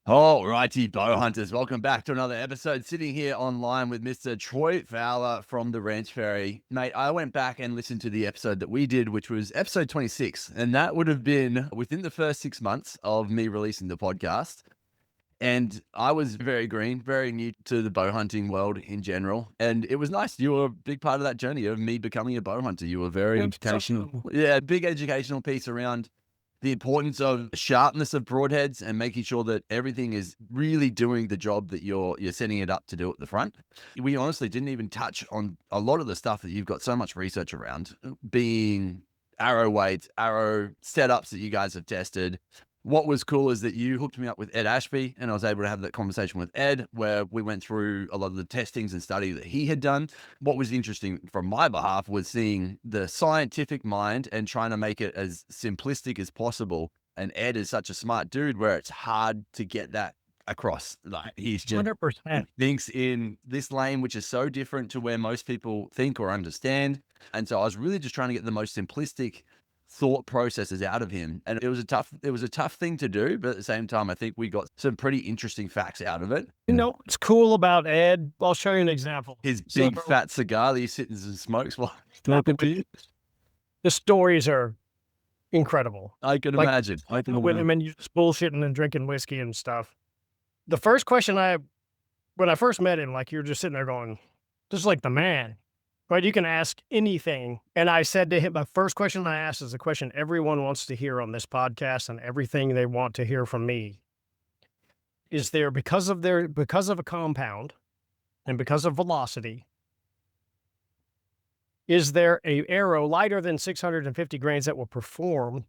All righty, bow hunters, welcome back to another episode. Sitting here online with Mr. Troy Fowler from the Ranch Ferry. Mate, I went back and listened to the episode that we did, which was episode 26, and that would have been within the first 6 months of me releasing the podcast. And I was very green, very new to the bow hunting world in general. And it was nice. You were a big part of that journey of me becoming a bow hunter. You were very educational. Yeah, big educational piece around the importance of sharpness of broadheads and making sure that everything is really doing the job that you're setting it up to do at the front. We honestly didn't even touch on a lot of the stuff that you've got so much research around, being arrow weights, arrow setups that you guys have tested. What was cool is that you hooked me up with Ed Ashby, and I was able to have that conversation with Ed where we went through a lot of the testings and study that he had done. What was interesting from my behalf was seeing the scientific mind and trying to make it as simplistic as possible. And Ed is such a smart dude where it's hard to get that across. Like he's just 100%. thinks in this lane, which is so different to where most people think or understand. And so I was really just trying to get the most simplistic thought processes out of him. And it was a tough thing to do, but at the same time, I think we got some pretty interesting facts out of it. You know what's cool about Ed? I'll show you an example. His big fat cigar that he sits and smokes while smoking beer. The stories are incredible. I can imagine. With him and you just bullshitting and drinking whiskey and stuff. The first question when I first met him, like you're just sitting there going, this is like the man. Right, you can ask anything. And I said to him, the first question I asked is a question everyone wants to hear on this podcast and everything they want to hear from me. Is there, because of a compound and because of velocity, is there a arrow lighter than 650 grains that will perform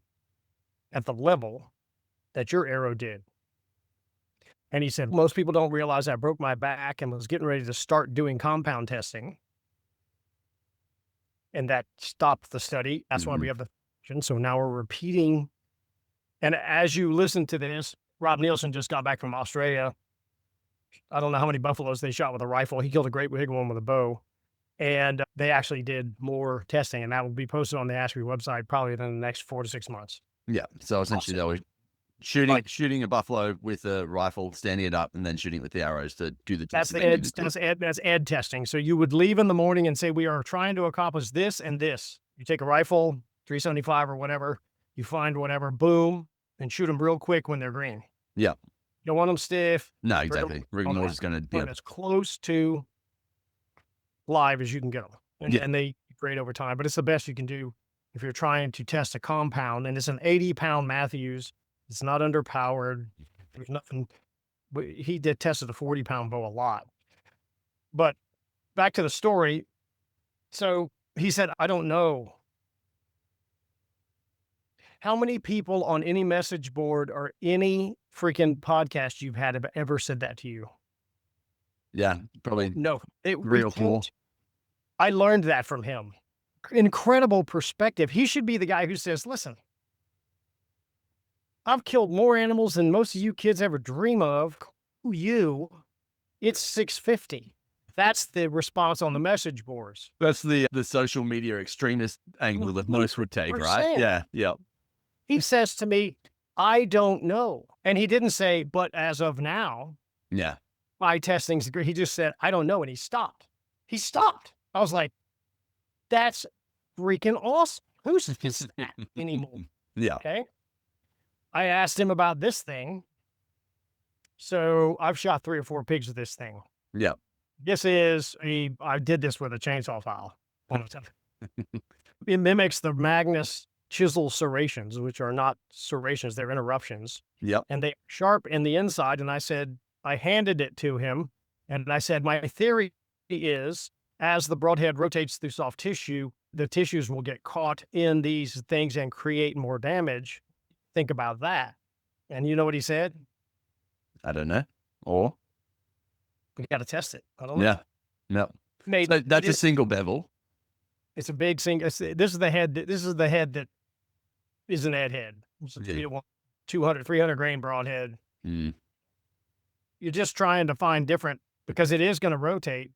at the level that your arrow did? And he said, most people don't realize I broke my back and was getting ready to start doing compound testing. And that stopped the study. That's why we have the. So now we're repeating. And as you listen to this, Rob Nielsen just got back from Australia. I don't know how many buffaloes they shot with a rifle. He killed a great big one with a bow. And they actually did more testing, and that will be posted on the Ashby website probably in the next 4 to 6 months. Yeah. So essentially, they were shooting a buffalo with a rifle, standing it up, and then shooting with the arrows to do the testing. That's Ed testing. So you would leave in the morning and say, we are trying to accomplish this and this. You take a rifle, 375 or whatever, you find whatever, boom, and shoot them real quick when they're green. Yeah. You don't want them stiff. No, exactly. Rigor mortis is going to be as close to live as you can get them. And they grade over time, but it's the best you can do if you're trying to test a compound. And it's an 80-pound Matthews. It's not underpowered. There's nothing. He tested a 40-pound bow a lot. But back to the story. So he said, I don't know. How many people on any message board or any freaking podcast you've had have ever said that to you? Yeah, probably. No. Real cool. I learned that from him. Incredible perspective. He should be the guy who says, listen, I've killed more animals than most of you kids ever dream of. It's 650. That's the response on the message boards. That's the social media extremist angle that most would take, right? Yeah, yeah. He says to me, I don't know. And he didn't say, but as of now, yeah, my testing's great. He just said, I don't know. And he stopped. I was like, that's freaking awesome. Who's that anymore? Yeah. Okay. I asked him about this thing. So I've shot 3 or 4 pigs with this thing. Yeah. I did this with a chainsaw file. It mimics the Magnus chisel serrations, which are not serrations, they're interruptions. Yep. And they are sharp in the inside. And I handed it to him and I said, my theory is as the broadhead rotates through soft tissue, the tissues will get caught in these things and create more damage. Think about that. And you know what he said? I don't know. Or? We got to test it. I don't know. Yeah. No. So that's a single bevel. It's a big single. This is the head. This is the head that is an Ed head. It's a 200, 300 grain broadhead. Mm. You're just trying to find different, because it is going to rotate,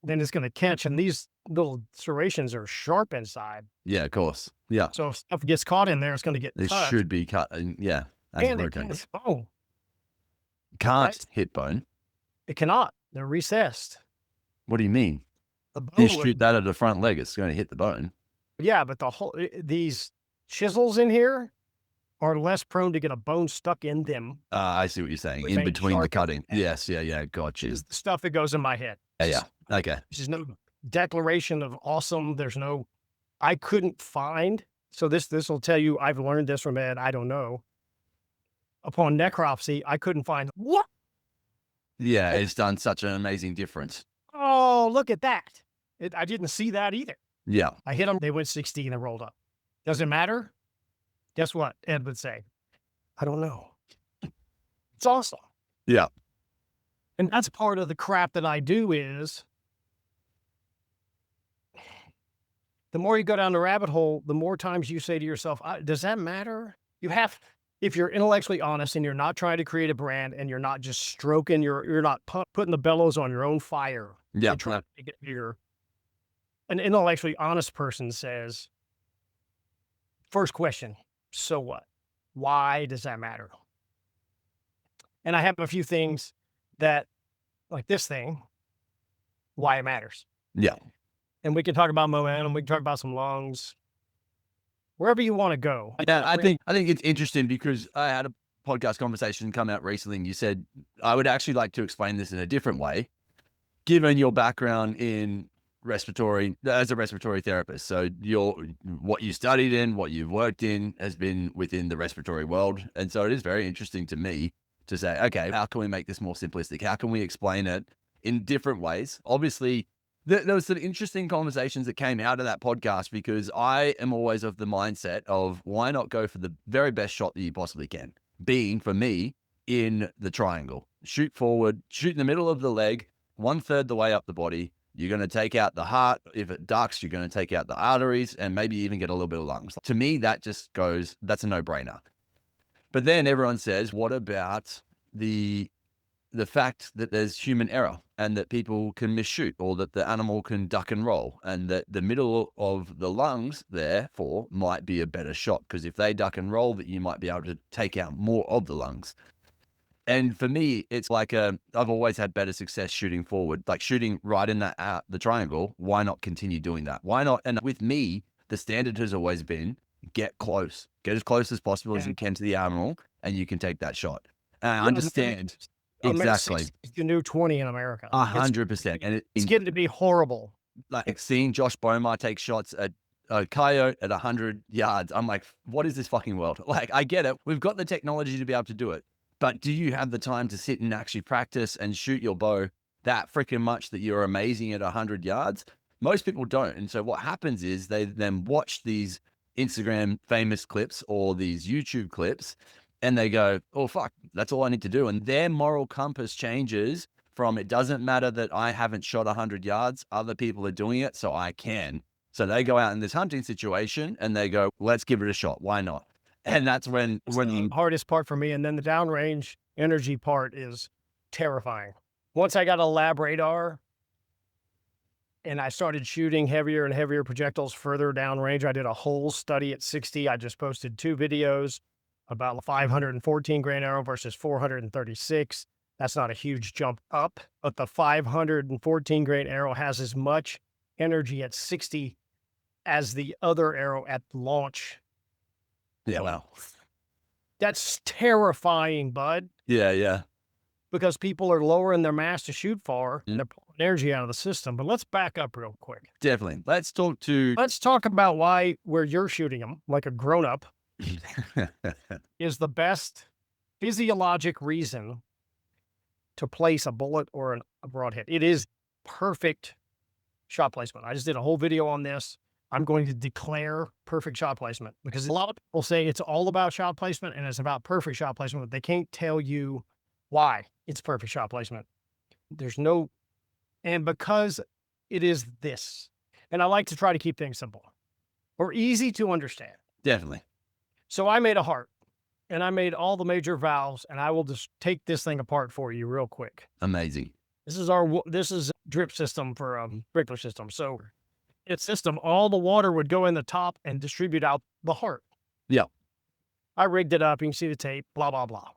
then it's going to catch. And these little serrations are sharp inside. Yeah, of course. Yeah. So if stuff gets caught in there, it's going to get It cut. Should be cut. Yeah. And it rotates. Can't Right? hit bone. It cannot. They're recessed. What do you mean? The You bone would, shoot that at the front leg, it's going to hit the bone. yeah, but these chisels in here are less prone to get a bone stuck in them. I see what you're saying. Which In ain't between the sharp. cutting. Yes, yeah, got you. Is the stuff that goes in my head. Yeah. Okay. There's no declaration of awesome. There's no, I couldn't find. So this will tell you, I've learned this from Ed. I don't know. Upon necropsy, I couldn't find what? Yeah, it's done such an amazing difference. Oh, look at that. I didn't see that either. Yeah. I hit them. They went 60 and they rolled up. Does it matter? Guess what? Ed would say, I don't know. It's awesome. Yeah. And that's part of the crap that I do is the more you go down the rabbit hole, the more times you say to yourself, does that matter? You have, if you're intellectually honest and you're not trying to create a brand and you're not just stroking you're not putting the bellows on your own fire. Yeah. And trying to get bigger. An intellectually honest person says, first question, so what? Why does that matter? And I have a few things that, like this thing, why it matters. Yeah. And we can talk about momentum. We can talk about some lungs, wherever you want to go. Yeah, I think it's interesting because I had a podcast conversation come out recently, and you said I would actually like to explain this in a different way, given your background in respiratory as a respiratory therapist. So what you studied in, what you've worked in, has been within the respiratory world, and so it is very interesting to me to say, okay, how can we make this more simplistic? How can we explain it in different ways? Obviously, there was some interesting conversations that came out of that podcast because I am always of the mindset of why not go for the very best shot that you possibly can, being for me in the triangle. Shoot forward, shoot in the middle of the leg, 1/3 the way up the body. You're going to take out the heart. If it ducks, you're going to take out the arteries and maybe even get a little bit of lungs. To me, that just goes, that's a no-brainer. But then everyone says, what about the fact that there's human error and that people can misshoot or that the animal can duck and roll and that the middle of the lungs therefore might be a better shot because if they duck and roll that you might be able to take out more of the lungs. And for me, it's like I've always had better success shooting forward, like shooting right in that the triangle. Why not continue doing that? Why not? And with me, the standard has always been get close, get as close as possible as you can to the animal, and you can take that shot. And I understand exactly. You knew 20 in America. 100%, and it's getting to be horrible. Like seeing Josh Bomar take shots at a coyote at 100 yards. I'm like, what is this fucking world? Like, I get it. We've got the technology to be able to do it. But do you have the time to sit and actually practice and shoot your bow that freaking much that you're amazing at 100 yards? Most people don't. And so what happens is they then watch these Instagram famous clips or these YouTube clips and they go, oh, fuck, that's all I need to do. And their moral compass changes from it doesn't matter that I haven't shot 100 yards. Other people are doing it, so I can. So they go out in this hunting situation and they go, let's give it a shot. Why not? And that's when the hardest part for me. And then the downrange energy part is terrifying. Once I got a lab radar and I started shooting heavier and heavier projectiles further downrange, I did a whole study at 60. I just posted 2 videos about 514 grain arrow versus 436. That's not a huge jump up, but the 514 grain arrow has as much energy at 60 as the other arrow at launch. Yeah, wow. That's terrifying, bud. Yeah. Because people are lowering their mass to shoot far and they're pulling energy out of the system. But let's back up real quick. Definitely. Let's talk about where you're shooting them, like a grown-up, is the best physiologic reason to place a bullet or a broadhead. It is perfect shot placement. I just did a whole video on this. I'm going to declare perfect shot placement because a lot of people say it's all about shot placement and it's about perfect shot placement, but they can't tell you why it's perfect shot placement. And because it is this, and I like to try to keep things simple or easy to understand. Definitely. So I made a heart and I made all the major valves and I will just take this thing apart for you real quick. Amazing. This is drip system for a sprinkler system. So its system, all the water would go in the top and distribute out the heart. Yeah. I rigged it up. You can see the tape, blah, blah, blah.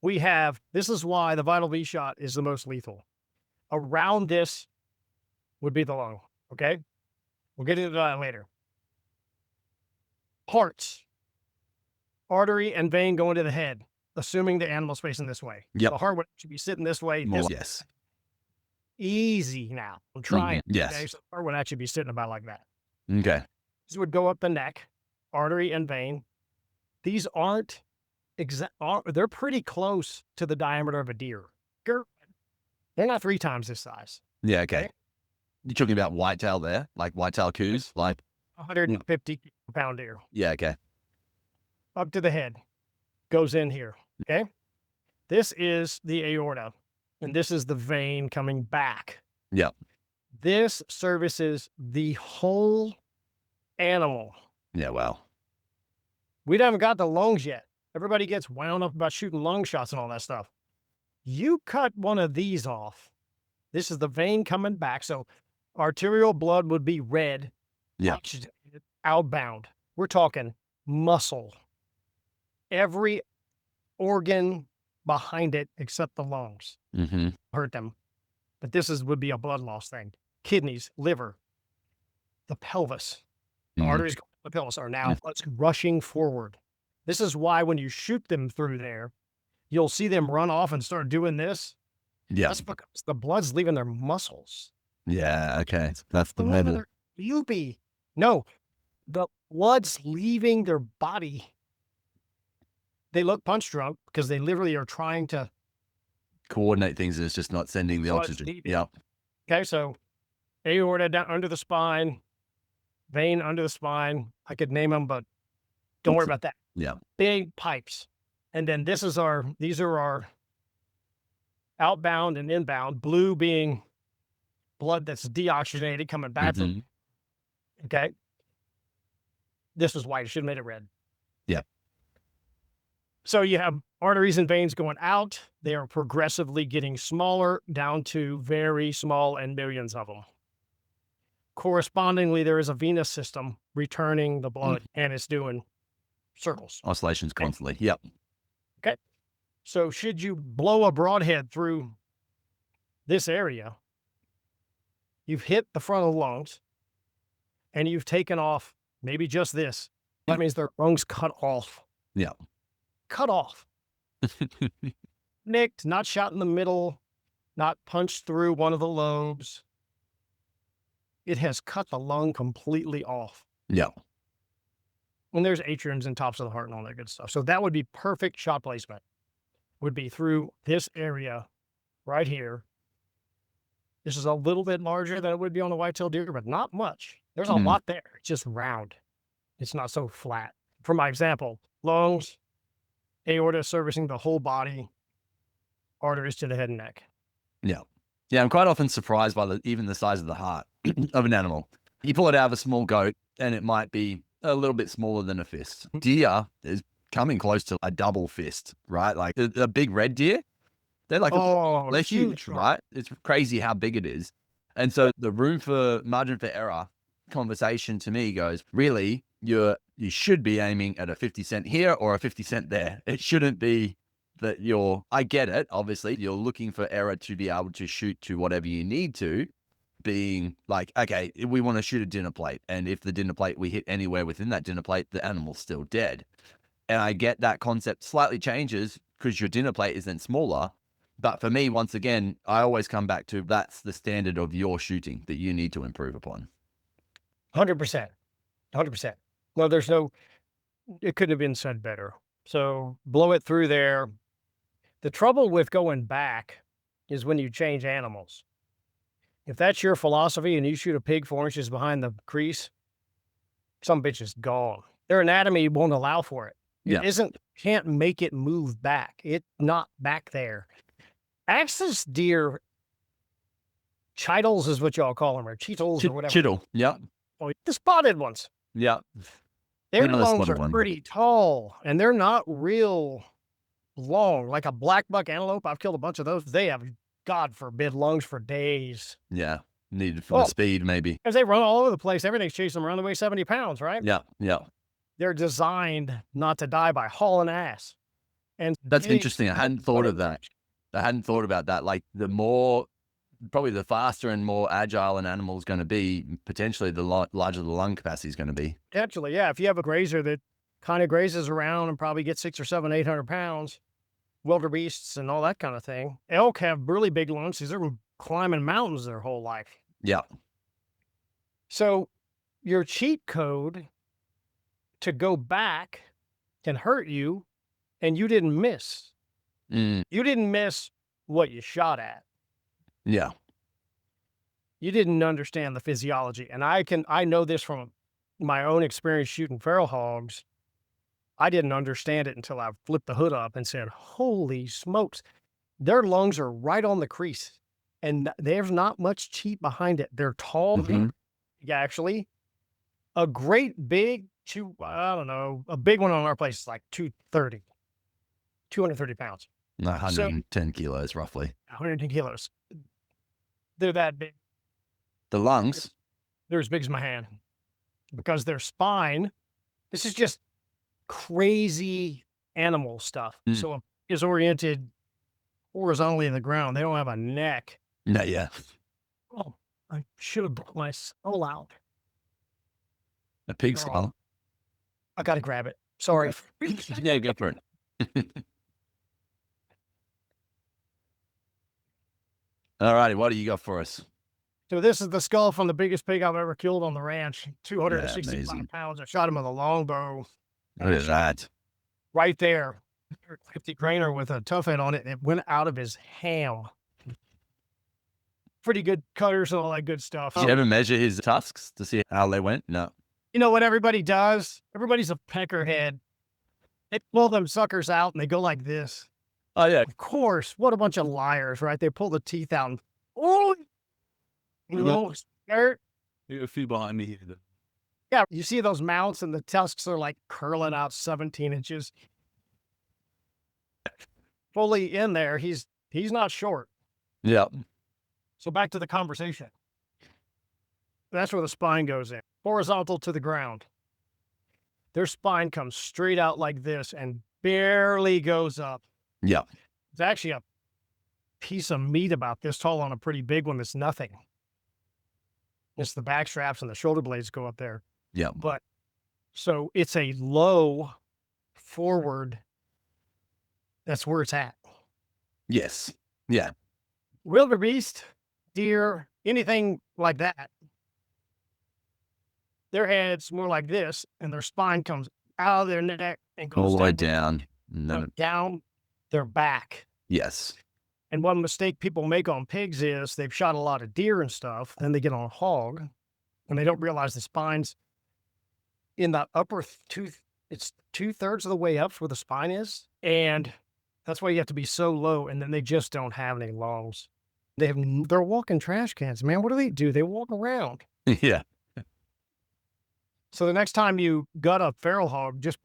we have, this is why the Vital V shot is the most lethal. Around this would be the lung, okay? We'll get into that later. Hearts, artery and vein going to the head, assuming the animal's facing this way. Yep. The heart would actually be sitting this way. More, This yes. easy now. I'm trying. Yes. Okay, so the heart would actually be sitting about like that. Okay. This would go up the neck, artery and vein. These aren't they're pretty close to the diameter of a deer. They're not 3 times this size. Yeah, okay. Okay. You're talking about whitetail there, like whitetail coos, like 150 pound deer. yeah, okay. Up to the head, goes in here, okay? This is the aorta, and this is the vein coming back. Yep. This services the whole animal. Yeah, wow. We haven't got the lungs yet. Everybody gets wound up about shooting lung shots and all that stuff. You cut one of these off. This is the vein coming back. So arterial blood would be red, Yeah. oxygenated, outbound. We're talking muscle. Every organ behind it except the lungs Mm-hmm. hurt them. But this would be a blood loss thing. Kidneys, liver, the pelvis. The arteries going to the pelvis are now rushing forward. This is why when you shoot them through there, you'll see them run off and start doing this. Yeah. That's because the blood's leaving their muscles. Yeah, okay. That's the They're method. loopy. No, the blood's leaving their body. They look punch drunk because they literally are trying to. Coordinate things and it's just not sending the Blood's oxygen. leaving. Yep. Okay, so aorta down under the spine, vein under the spine. I could name them, but don't worry about that. Yeah. Big pipes. And then these are our outbound and inbound, blue being blood that's deoxygenated coming back from, okay? This is white. I should have made it red. Yeah. So you have arteries and veins going out. They are progressively getting smaller down to very small and millions of them. Correspondingly, there is a venous system returning the blood and it's doing circles. Oscillations constantly. Yep. Okay. So should you blow a broadhead through this area, you've hit the front of the lungs and you've taken off maybe just this. That means their lungs cut off. Yeah. Cut off. Nicked, not shot in the middle, not punched through one of the lobes. It has cut the lung completely off. Yeah. And there's atriums and tops of the heart and all that good stuff. So that would be perfect shot placement. Would be through this area right here. This is a little bit larger than it would be on a whitetail deer, but not much. There's a lot there. It's just round. It's not so flat. For my example, lungs, aorta servicing the whole body, arteries to the head and neck. Yeah. Yeah, I'm quite often surprised by even the size of the heart of an animal. You pull it out of a small goat and it might be a little bit smaller than a fist. Deer is coming close to a double fist, right? Like a big red deer, they're like, they're huge, right? It's crazy how big it is. And so the margin for error conversation to me goes, really, you should be aiming at a 50 cent here or a 50 cent there. It shouldn't be that I get it. Obviously you're looking for error to be able to shoot to whatever you need to, being like, okay, we want to shoot a dinner plate. And if the dinner plate, we hit anywhere within that dinner plate, the animal's still dead. And I get that concept slightly changes because your dinner plate is then smaller. But for me, once again, I always come back to that's the standard of your shooting that you need to improve upon. 100%. 100%. No, it couldn't have been said better. So blow it through there. The trouble with going back is when you change animals. If that's your philosophy and you shoot a pig 4 inches behind the crease, some bitch is gone. Their anatomy won't allow for it. It can't make it move back. It's not back there. Axis deer, chitals is what y'all call them, or cheetles or whatever. Chittle, yeah. Oh, the spotted ones. Yeah. Their lungs are pretty tall, and they're not real long. Like a black buck antelope, I've killed a bunch of those. They have, God forbid, lungs for days. Yeah. Needed for the speed, maybe. As they run all over the place, everything's chasing them around. They weigh 70 pounds, right? Yeah. Yeah. They're designed not to die by hauling ass. And That's getting interesting. I hadn't thought of that. I hadn't thought about that. Like probably the faster and more agile an animal is going to be, potentially the larger the lung capacity is going to be. Potentially, yeah. If you have a grazer that kind of grazes around and probably gets 6 or 7, 800 pounds, wildebeests and all that kind of thing. Elk have really big lungs because they're climbing mountains their whole life. Yeah. So your cheat code to go back can hurt you, and you didn't miss. Mm, You didn't miss what you shot at. yeah. You didn't understand the physiology. And I know this from my own experience shooting feral hogs. I didn't understand it until I flipped the hood up and said, holy smokes, their lungs are right on the crease and there's not much cheat behind it. They're tall, Mhm. actually. A great big, a big one on our place is like 230 pounds, 110 kilos roughly. 110 kilos. They're that big. The lungs. They're as big as my hand because their spine, this is just crazy animal stuff. Mm. So is oriented horizontally in the ground. They don't have a neck. No, yeah. Oh, I should have brought my soul out. A pig Oh. skull. I got to grab it. Sorry. Yeah, go for it. All righty, what do you got for us? So this is the skull from the biggest pig I've ever killed on the ranch. 265 amazing. pounds. I shot him with a longbow. Look at that. Right there. 50 grainer with a tough head on it. And it went out of his ham. Pretty good cutters and all that good stuff. Did you ever measure his tusks to see how they went? No. You know what everybody does? Everybody's a peckerhead. They pull them suckers out and they go like this. Oh, yeah. Of course. What a bunch of liars, right? They pull the teeth out and, oh, you know, skirt. You have a few behind me here. Yeah, you see those mounts and the tusks are like curling out 17 inches. Fully in there, he's not short. Yeah. So back to the conversation. That's where the spine goes in, horizontal to the ground. Their spine comes straight out like this and barely goes up. Yeah. It's actually a piece of meat about this tall on a pretty big one that's nothing. It's the back straps and the shoulder blades go up there. Yeah. But so it's a low forward. That's where it's at. Yes. Yeah. Wildebeest, deer, anything like that. Their head's more like this, and their spine comes out of their neck and goes All the way down. No. down their back. Yes. And one mistake people make on pigs is they've shot a lot of deer and stuff, then they get on a hog, and they don't realize the spine's in the upper it's 2/3 of the way up where the spine is. And that's why you have to be so low, and then they just don't have any lungs. They're walking trash cans, man. What do? They walk around. Yeah. So the next time you gut a feral hog, just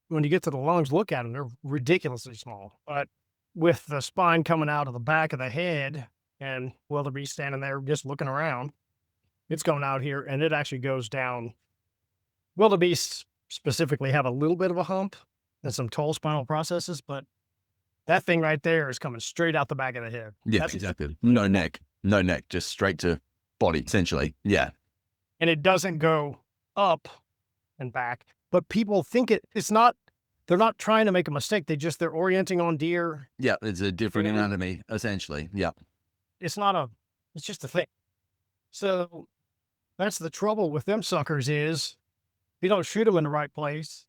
when you get to the lungs, look at them. They're ridiculously small. But with the spine coming out of the back of the head and wildebeest standing there just looking around, it's going out here and it actually goes down. Wildebeests specifically have a little bit of a hump and some tall spinal processes, but that thing right there is coming straight out the back of the head. Yeah, exactly. No neck, just straight to body, essentially. Yeah. And it doesn't go up and back, but people think it's not, they're not trying to make a mistake. They're orienting on deer. Yeah. It's a different anatomy, essentially. Yeah. It's just a thing. So that's the trouble with them suckers is if you don't shoot them in the right place.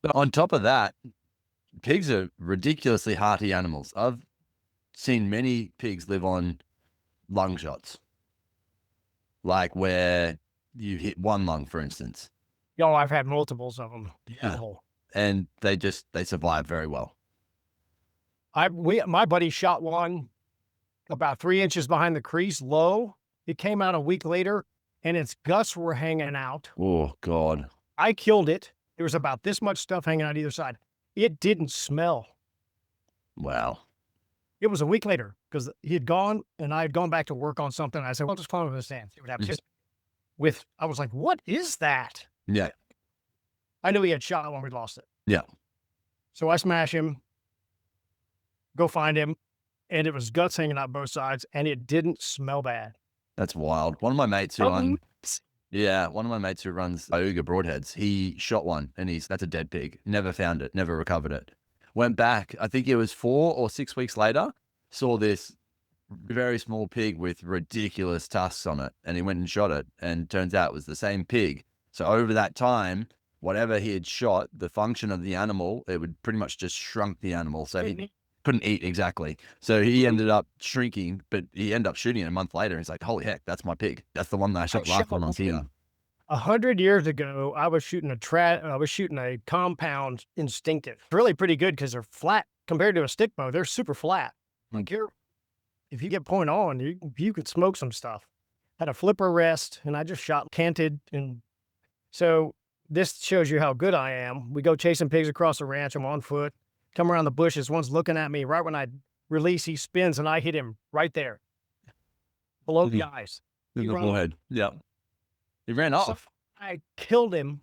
But on top of that, pigs are ridiculously hearty animals. I've seen many pigs live on lung shots, like where you hit one lung, for instance. I've had multiples of them. Yeah. And they survive very well. My buddy shot one about 3 inches behind the crease, low. It came out a week later, and its guts were hanging out. Oh, God. I killed it. There was about this much stuff hanging out either side. It didn't smell. Wow. It was a week later because he had gone, and I had gone back to work on something. I said, well, I'll just climb over the stand, see what happens. I was like, what is that? Yeah. I knew he had shot when we lost it. Yeah. So I smash him, go find him, and it was guts hanging out both sides, and it didn't smell bad. That's wild. One of my mates who Oh, one of my mates who runs Iuga Broadheads, he shot one and that's a dead pig. Never found it, never recovered it. Went back, I think it was 4 or 6 weeks later, saw this very small pig with ridiculous tusks on it, and he went and shot it, and turns out it was the same pig. So over that time, whatever he had shot, the function of the animal, it would pretty much just shrunk the animal. So he couldn't eat exactly. So he ended up shrinking, but he ended up shooting it a month later. He's like, holy heck, that's my pig. That's the one that I shot last one on here. 100 years ago, I was shooting a compound instinctive. Really pretty good because they're flat compared to a stick bow. They're super flat. Like if you get point on, you could smoke some stuff. Had a flipper rest, and I just shot canted. And so this shows you how good I am. We go chasing pigs across the ranch. I'm on foot. Come around the bushes. One's looking at me. Right when I release, he spins, and I hit him right there. Below the eyes. In the forehead. Yeah. He ran off. So I killed him.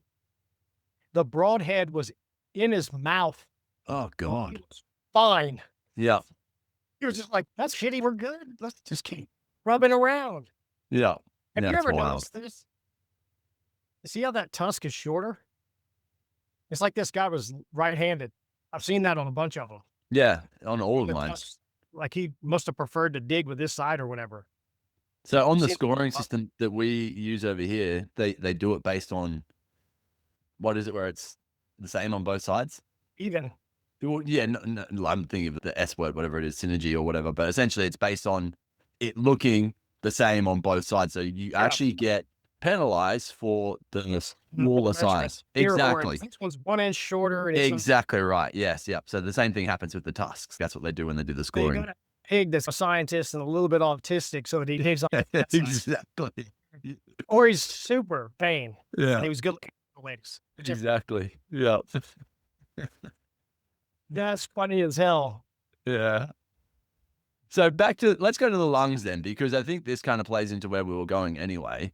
The broadhead was in his mouth. Oh, God. He was fine. Yeah. He was just like, that's shitty. We're good. Let's just keep rubbing around. Yeah. Have Yeah, you it's ever wild. noticed this? See how that tusk is shorter? It's like this guy was right-handed. I've seen that on a bunch of them. Yeah, on all of The mine. tusks, like he must have preferred to dig with this side or whatever. So on the See- scoring system that we use over here, they do it based on, what is it, where it's the same on both sides? Even. Well, yeah, I'm thinking of the S word, whatever it is, synergy or whatever. But essentially, it's based on it looking the same on both sides. So you actually get penalized for the smaller size. Exactly. This one's 1 inch shorter. And Exactly right. Yes. Yep. So the same thing happens with the tusks. That's what they do when they do the So you scoring. got a pig that's a scientist and a little bit autistic, so that he digs on that side. Exactly. Or he's super vain. Yeah. And he was good looking for the ladies. Exactly. Yeah. That's funny as hell. Yeah. So let's go to the lungs then, because I think this kind of plays into where we were going anyway.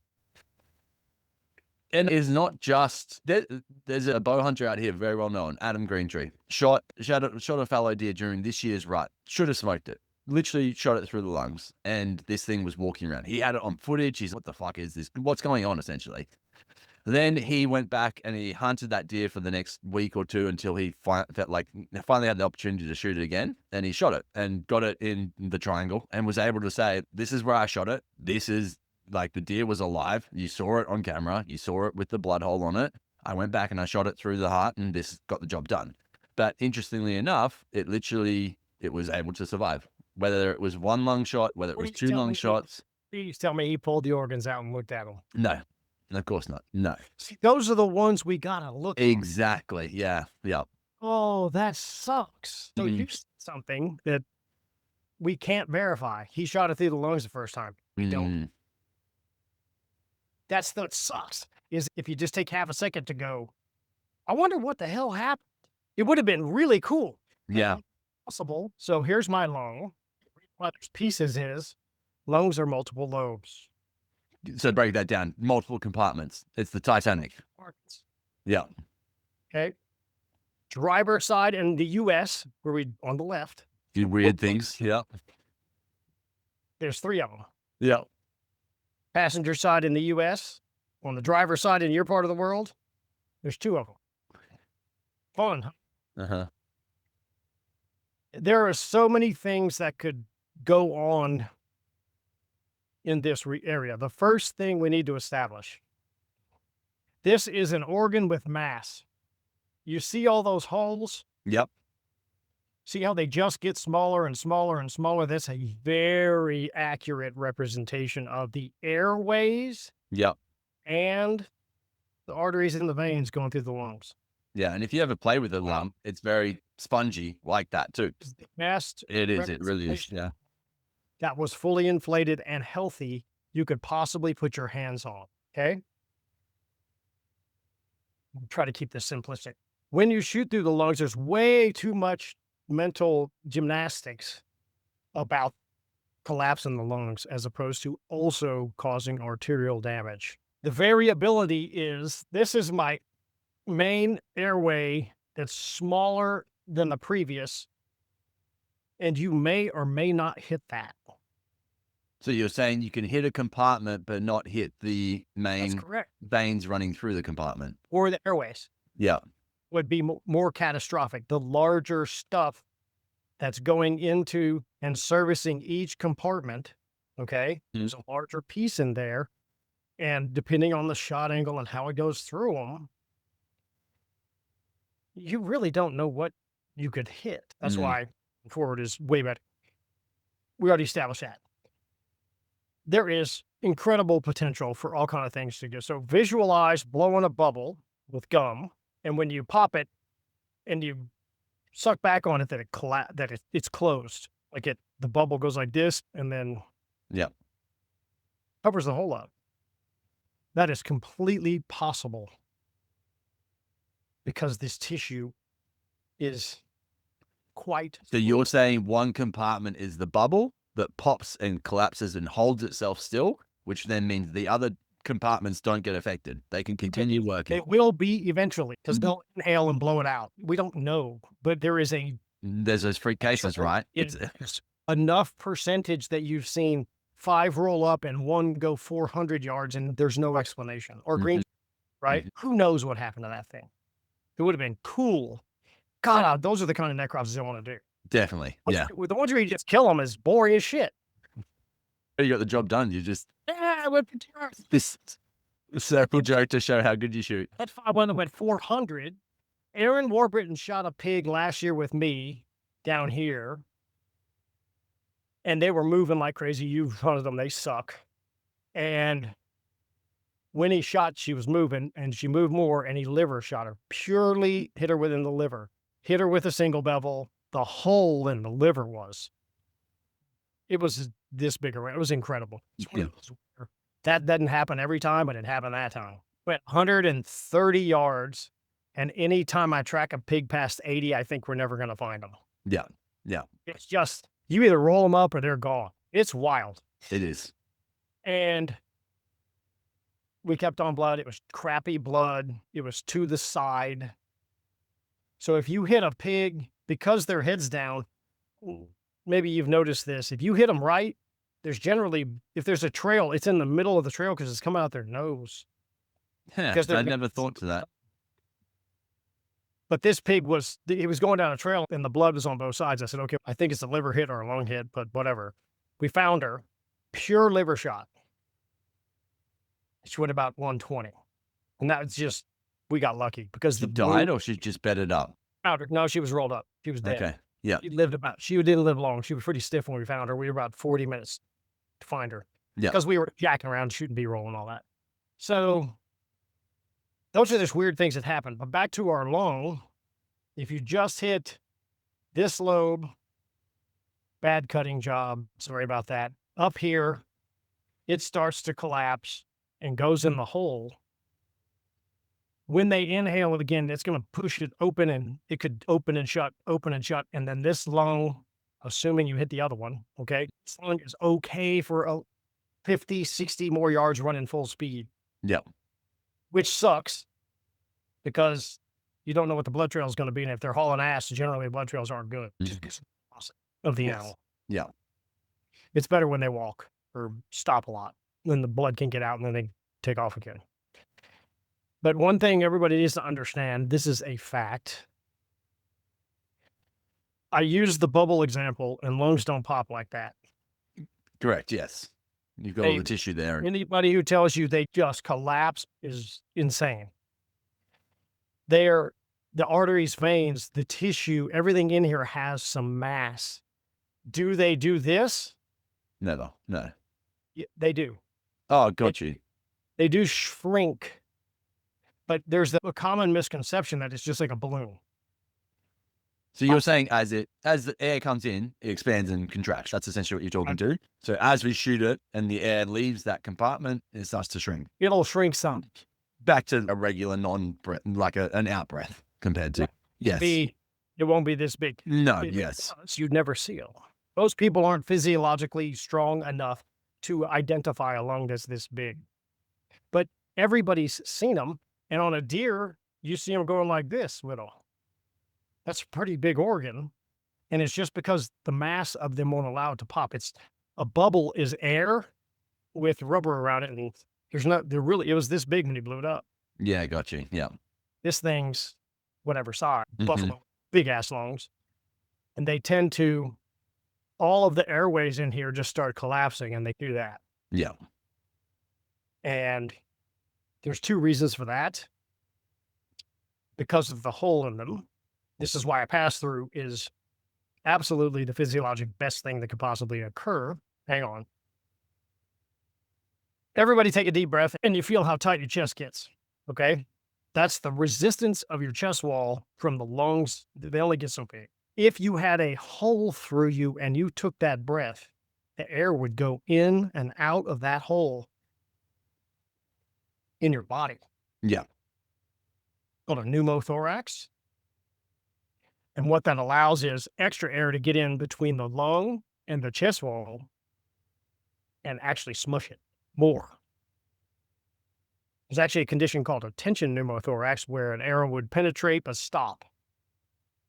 And it's not just, there's a bow hunter out here, very well known, Adam Greentree. Shot a fallow deer during this year's rut. Should have smoked it. Literally shot it through the lungs. And this thing was walking around. He had it on footage. He's, what the fuck is this? What's going on, essentially? Then he went back and he hunted that deer for the next week or two until he felt like finally had the opportunity to shoot it again. And he shot it and got it in the triangle and was able to say, this is where I shot it. This is like, the deer was alive. You saw it on camera. You saw it with the blood hole on it. I went back and I shot it through the heart, and this got the job done. But interestingly enough, it was able to survive. Whether it was one lung shot, whether it was two lung shots. Please tell me he pulled the organs out and looked at them. No, of course not. No. See, those are the ones we gotta look at. Exactly. Yeah. Yeah. Oh, that sucks. So Mm. you said something that we can't verify. He shot it through the lungs the first time. Don't. That's what sucks. Is if you just take half a second to go, I wonder what the hell happened. It would have been really cool. Yeah. Possible. So here's my lung. What pieces is lungs are multiple lobes. So break that down. Multiple compartments. It's the Titanic. Yeah. Okay. Driver's side in the US, where we on the left, Do weird things. Yeah. there's 3 of them. Yeah. Passenger side in the US, on the driver's side in your part of the world, there's 2 of them. Fun. Uh-huh. There are so many things that could go on in this area. The first thing we need to establish, this is an organ with mass. You see all those holes? Yep. See how they just get smaller and smaller and smaller? That's a very accurate representation of the airways Yep. and the arteries and the veins going through the lungs. Yeah. And if you ever play with a lung, it's very spongy like that too. It's the best It is. It really is. representation Yeah. that was fully inflated and healthy you could possibly put your hands on. Okay? I'll try to keep this simplistic. When you shoot through the lungs, there's way too much mental gymnastics about collapsing the lungs as opposed to also causing arterial damage. The variability is, this is my main airway that's smaller than the previous, and you may or may not hit that. So you're saying you can hit a compartment, but not hit the That's main correct. veins running through the compartment. Or the airways Yeah. would be more catastrophic. The larger stuff that's going into and servicing each compartment, okay? There's a larger piece in there, and depending on the shot angle and how it goes through them, you really don't know what you could hit. That's why forward is way better. We already established that. There is incredible potential for all kind of things to go. So visualize blowing a bubble with gum, and when you pop it and you suck back on it, that it's closed. Like the bubble goes like this, and then covers the hole up. That is completely possible because this tissue is quite. So you're saying one compartment is the bubble that pops and collapses and holds itself still, which then means the other compartments don't get affected. They can continue working. They will be eventually because they'll inhale and blow it out. We don't know, but there's those freak cases, right? It's enough percentage that you've seen 5 roll up and 1 go 400 yards, and there's no explanation. Or green, right? Who knows what happened to that thing? It would have been cool. God, those are the kind of neck crosses I want to do. Definitely. Yeah. With the ones where you just kill them is boring as shit. You got the job done. You just This this circle joke to show how good you shoot. that 5-1 went 400. Aaron Warburton shot a pig last year with me down here, and they were moving like crazy. You've hunted them; they suck. And when he shot, she was moving, and she moved more, and he liver shot her. Purely hit her within the liver. Hit her with a single bevel. The hole in the liver it was this big around. It was incredible. That doesn't happen every time, but it happened that time. Went 130 yards, and anytime I track a pig past 80, I think we're never going to find them. Yeah. Yeah. It's just, you either roll them up or they're gone. It's wild. It is. And we kept on blood. It was crappy blood. It was to the side. So if you hit a pig, because their head's down, maybe you've noticed this. If you hit them right, there's generally, if there's a trail, it's in the middle of the trail because it's coming out their nose. Yeah, I never thought to that. But this pig he was going down a trail and the blood was on both sides. I said, okay, I think it's a liver hit or a lung hit, but whatever. We found her, pure liver shot. She went about 120. And that was just, we got lucky because She died or she just bedded up? Found her. No, she was rolled up. She was dead. Okay. Yeah. She didn't live long. She was pretty stiff when we found her. We were about 40 minutes to find her. Yeah. Because we were jacking around, shooting B-roll and all that. So those are just weird things that happen. But back to our lung, if you just hit this lobe, bad cutting job, sorry about that. Up here, it starts to collapse and goes in the hole. When they inhale it again, it's going to push it open, and it could open and shut. And then this lung, assuming you hit the other one, okay, this lung is okay for 50, 60 more yards running full speed. Yeah. Which sucks because you don't know what the blood trail is going to be. And if they're hauling ass, generally blood trails aren't good of the animal. Yeah. It's better when they walk or stop a lot. Then the blood can get out and then they take off again. But one thing everybody needs to understand, this is a fact. I use the bubble example, and lungs don't pop like that. Correct. Yes. You've got all the tissue there. Anybody who tells you they just collapse is insane. The arteries, veins, the tissue, everything in here has some mass. Do they do this? Never. No. Yeah, they do. Oh, got you. They do shrink. But there's a common misconception that it's just like a balloon. So you're saying as the air comes in, it expands and contracts. That's essentially what you're talking to. So as we shoot it and the air leaves that compartment, it starts to shrink. It'll shrink some. Back to a regular non-breath, like an out breath compared to, yes. It won't be this big. No, yes. You'd never see it. Most people aren't physiologically strong enough to identify a lung that's this big. But everybody's seen them. And on a deer, you see them going like this with them. That's a pretty big organ. And it's just because the mass of them won't allow it to pop. It's a bubble is air with rubber around it. And it was this big when he blew it up. Yeah, got you. Yeah. This thing's whatever size, Mhm. buffalo, big ass lungs. And they tend to, all of the airways in here just start collapsing, and they do that. Yeah. And there's two reasons for that. Because of the hole in them. This is why a pass through is absolutely the physiologic best thing that could possibly occur. Hang on. Everybody take a deep breath, and you feel how tight your chest gets. Okay? That's the resistance of your chest wall from the lungs. They only get so big. If you had a hole through you and you took that breath, the air would go in and out of that hole in your body. Yeah. Called a pneumothorax. And what that allows is extra air to get in between the lung and the chest wall and actually smush it more. There's actually a condition called a tension pneumothorax where an arrow would penetrate but stop,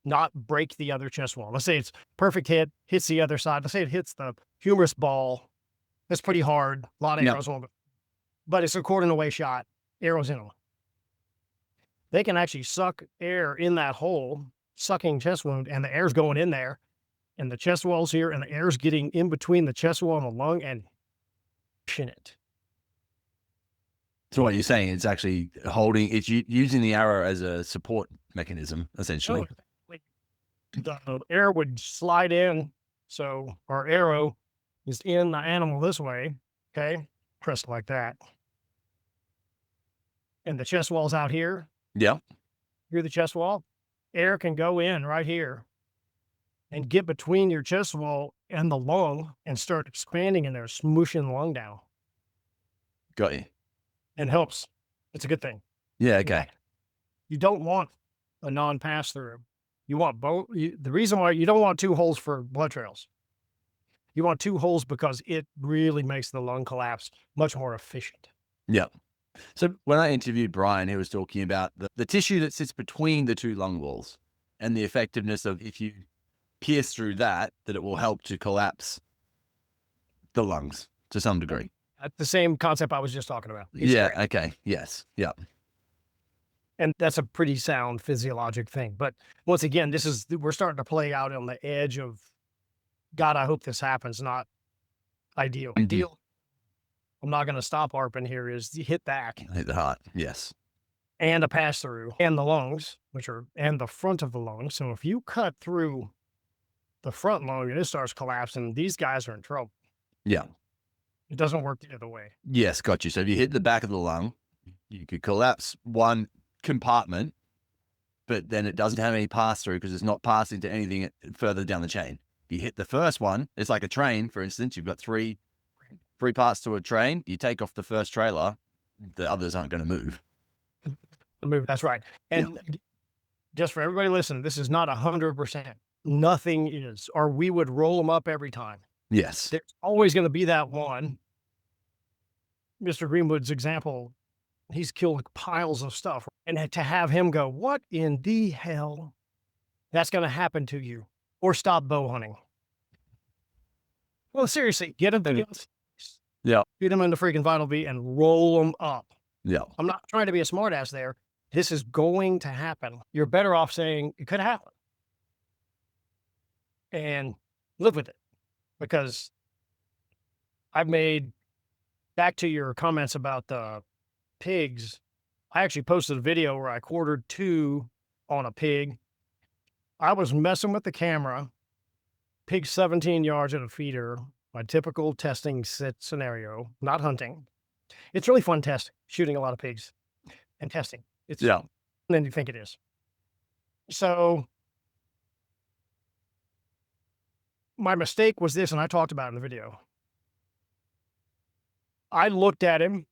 not break the other chest wall. Let's say it's perfect hit, hits the other side. Let's say it hits the humerus ball. That's pretty hard. A lot of arrows won't go. But it's a cordon away shot. Arrows in them. They can actually suck air in that hole, sucking chest wound, and the air's going in there, and the chest wall's here, and the air's getting in between the chest wall and the lung and pushing it. So what you're saying, it's actually it's using the arrow as a support mechanism, essentially. The air would slide in, so our arrow is in the animal this way, okay? Pressed like that. And the chest wall's out here. Yeah. Hear the chest wall? Air can go in right here and get between your chest wall and the lung and start expanding in there, smooshing the lung down. Got you. And helps. It's a good thing. Yeah, okay. You don't want a non-pass through. You want both. The reason why you don't want two holes for blood trails. You want two holes because it really makes the lung collapse much more efficient. Yeah. So when I interviewed Brian, he was talking about the tissue that sits between the two lung walls and the effectiveness of if you pierce through that it will help to collapse the lungs to some degree. That's the same concept I was just talking about. Yeah. Okay. Yes. Yeah. And that's a pretty sound physiologic thing. But once again, we're starting to play out on the edge of, God, I hope this happens, not ideal. Mm-hmm. Ideal. I'm not going to stop ARPing here is hit back. Hit the heart. Yes. And a pass through and the lungs, and the front of the lungs. So if you cut through the front lung and it starts collapsing, these guys are in trouble. Yeah. It doesn't work the other way. Yes. Got you. So if you hit the back of the lung, you could collapse one compartment, but then it doesn't have any pass through because it's not passing to anything further down the chain. If you hit the first one, it's like a train, for instance, you've got three parts to a train. You take off the first trailer, the others aren't going to move. That's right. And just for everybody listening, this is not 100%. Nothing is, or we would roll them up every time. Yes. There's always going to be that one. Mr. Greenwood's example, he's killed piles of stuff. And to have him go, what in the hell? That's going to happen to you. Or stop bow hunting. Well, seriously, get him in the freaking Vital V and roll them up. Yeah. I'm not trying to be a smartass there. This is going to happen. You're better off saying it could happen. And live with it. Because I've made, back to your comments about the pigs, I actually posted a video where I quartered 2 on a pig. I was messing with the camera, pig 17 yards at a feeder, my typical testing scenario, not hunting. It's really fun testing, shooting a lot of pigs and testing. It's than you think it is. So my mistake was this, and I talked about it in the video. I looked at him,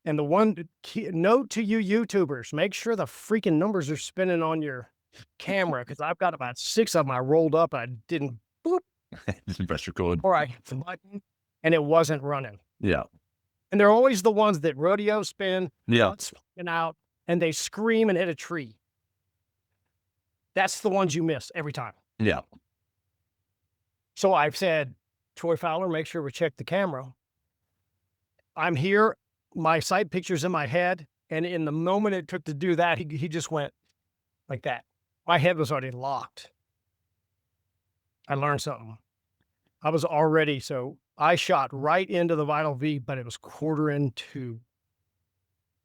and the one note to you YouTubers, make sure the freaking numbers are spinning on your camera, because I've got about 6 of them I rolled up. I didn't press record. Or I hit the button, and it wasn't running. Yeah. And they're always the ones that rodeo spin, yeah, spin out, and they scream and hit a tree. That's the ones you miss every time. Yeah. So I've said, Troy Fowler, make sure we check the camera. I'm here. My sight picture's in my head. And in the moment it took to do that, he just went like that. My head was already locked. I learned something. I was already, so I shot right into the vital V, but it was quarter into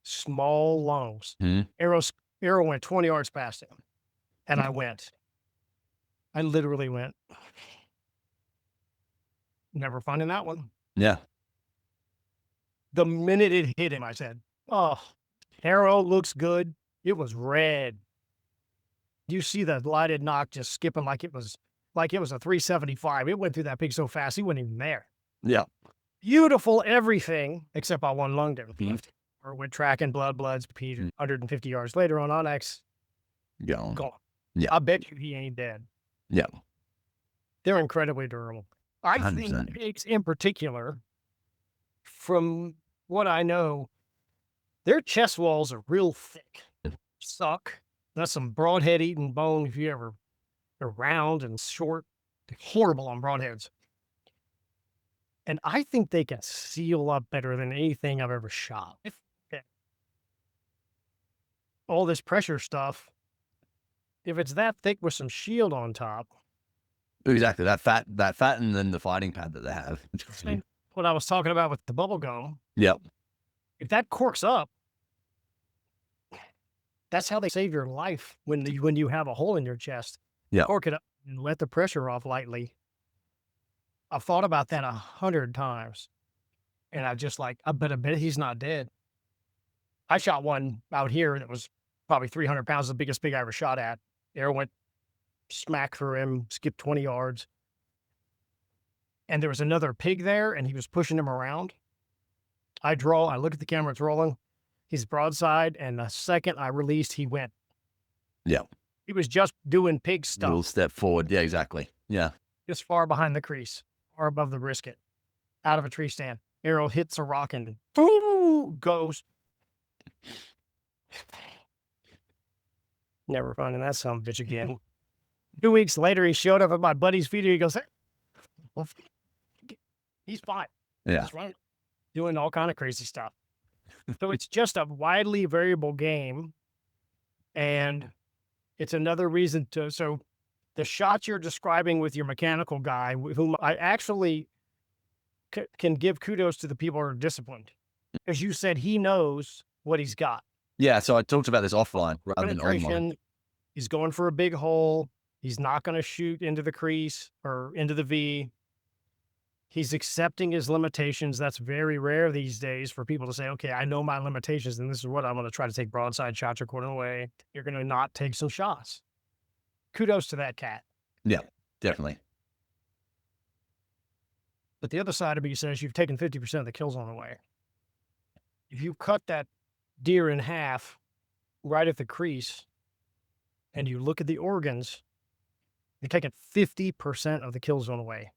small lungs. Arrow went 20 yards past him. And I literally went, never finding that one. Yeah. The minute it hit him, I said, oh, arrow looks good. It was red. You see the lighted knock just skipping like it was a 375. It went through that pig so fast, he wasn't even there. Yeah. Beautiful everything, except I one lunged him. Or went tracking bloods, Peter, 150 yards later on Onyx. Gone. Yeah. I bet you he ain't dead. Yeah. They're incredibly durable. I 100%. think pigs in particular, from what I know, their chest walls are real thick. Suck. That's some broadhead eating bone if you ever are round and short. They're horrible on broadheads. And I think they can seal up better than anything I've ever shot. All this pressure stuff, if it's that thick with some shield on top. Exactly. That fat and then the fighting pad that they have. What I was talking about with the bubble gum. Yep. If that corks up, that's how they save your life when you have a hole in your chest. Yeah. Cork it up and let the pressure off lightly. I've thought about that 100 times. And I bet he's not dead. I shot one out here that was probably 300 pounds, the biggest pig I ever shot at. Arrow went smack through him, skipped 20 yards. And there was another pig there, and he was pushing him around. I look at the camera, it's rolling. He's broadside, and the second I released, he went. Yeah. He was just doing pig stuff. Little step forward. Yeah, exactly. Yeah. Just far behind the crease, far above the brisket, out of a tree stand. Arrow hits a rock and boom, goes. Never finding that son of a bitch again. 2 weeks later, he showed up at my buddy's video. He goes, hey, he's fine. Yeah. He's right. Doing all kind of crazy stuff. So it's just a widely variable game. And it's another reason so the shots you're describing with your mechanical guy, whom I actually can give kudos to the people who are disciplined. As you said, he knows what he's got. Yeah. So I talked about this offline rather than online. He's going for a big hole. He's not going to shoot into the crease or into the V. He's accepting his limitations. That's very rare these days for people to say, okay, I know my limitations and this is what I'm going to try to take broadside shots or quarter away. You're going to not take some shots. Kudos to that cat. Yeah, definitely. But the other side of me says you've taken 50% of the kills on the way. If you cut that deer in half right at the crease and you look at the organs, you're taking 50% of the kill zone away.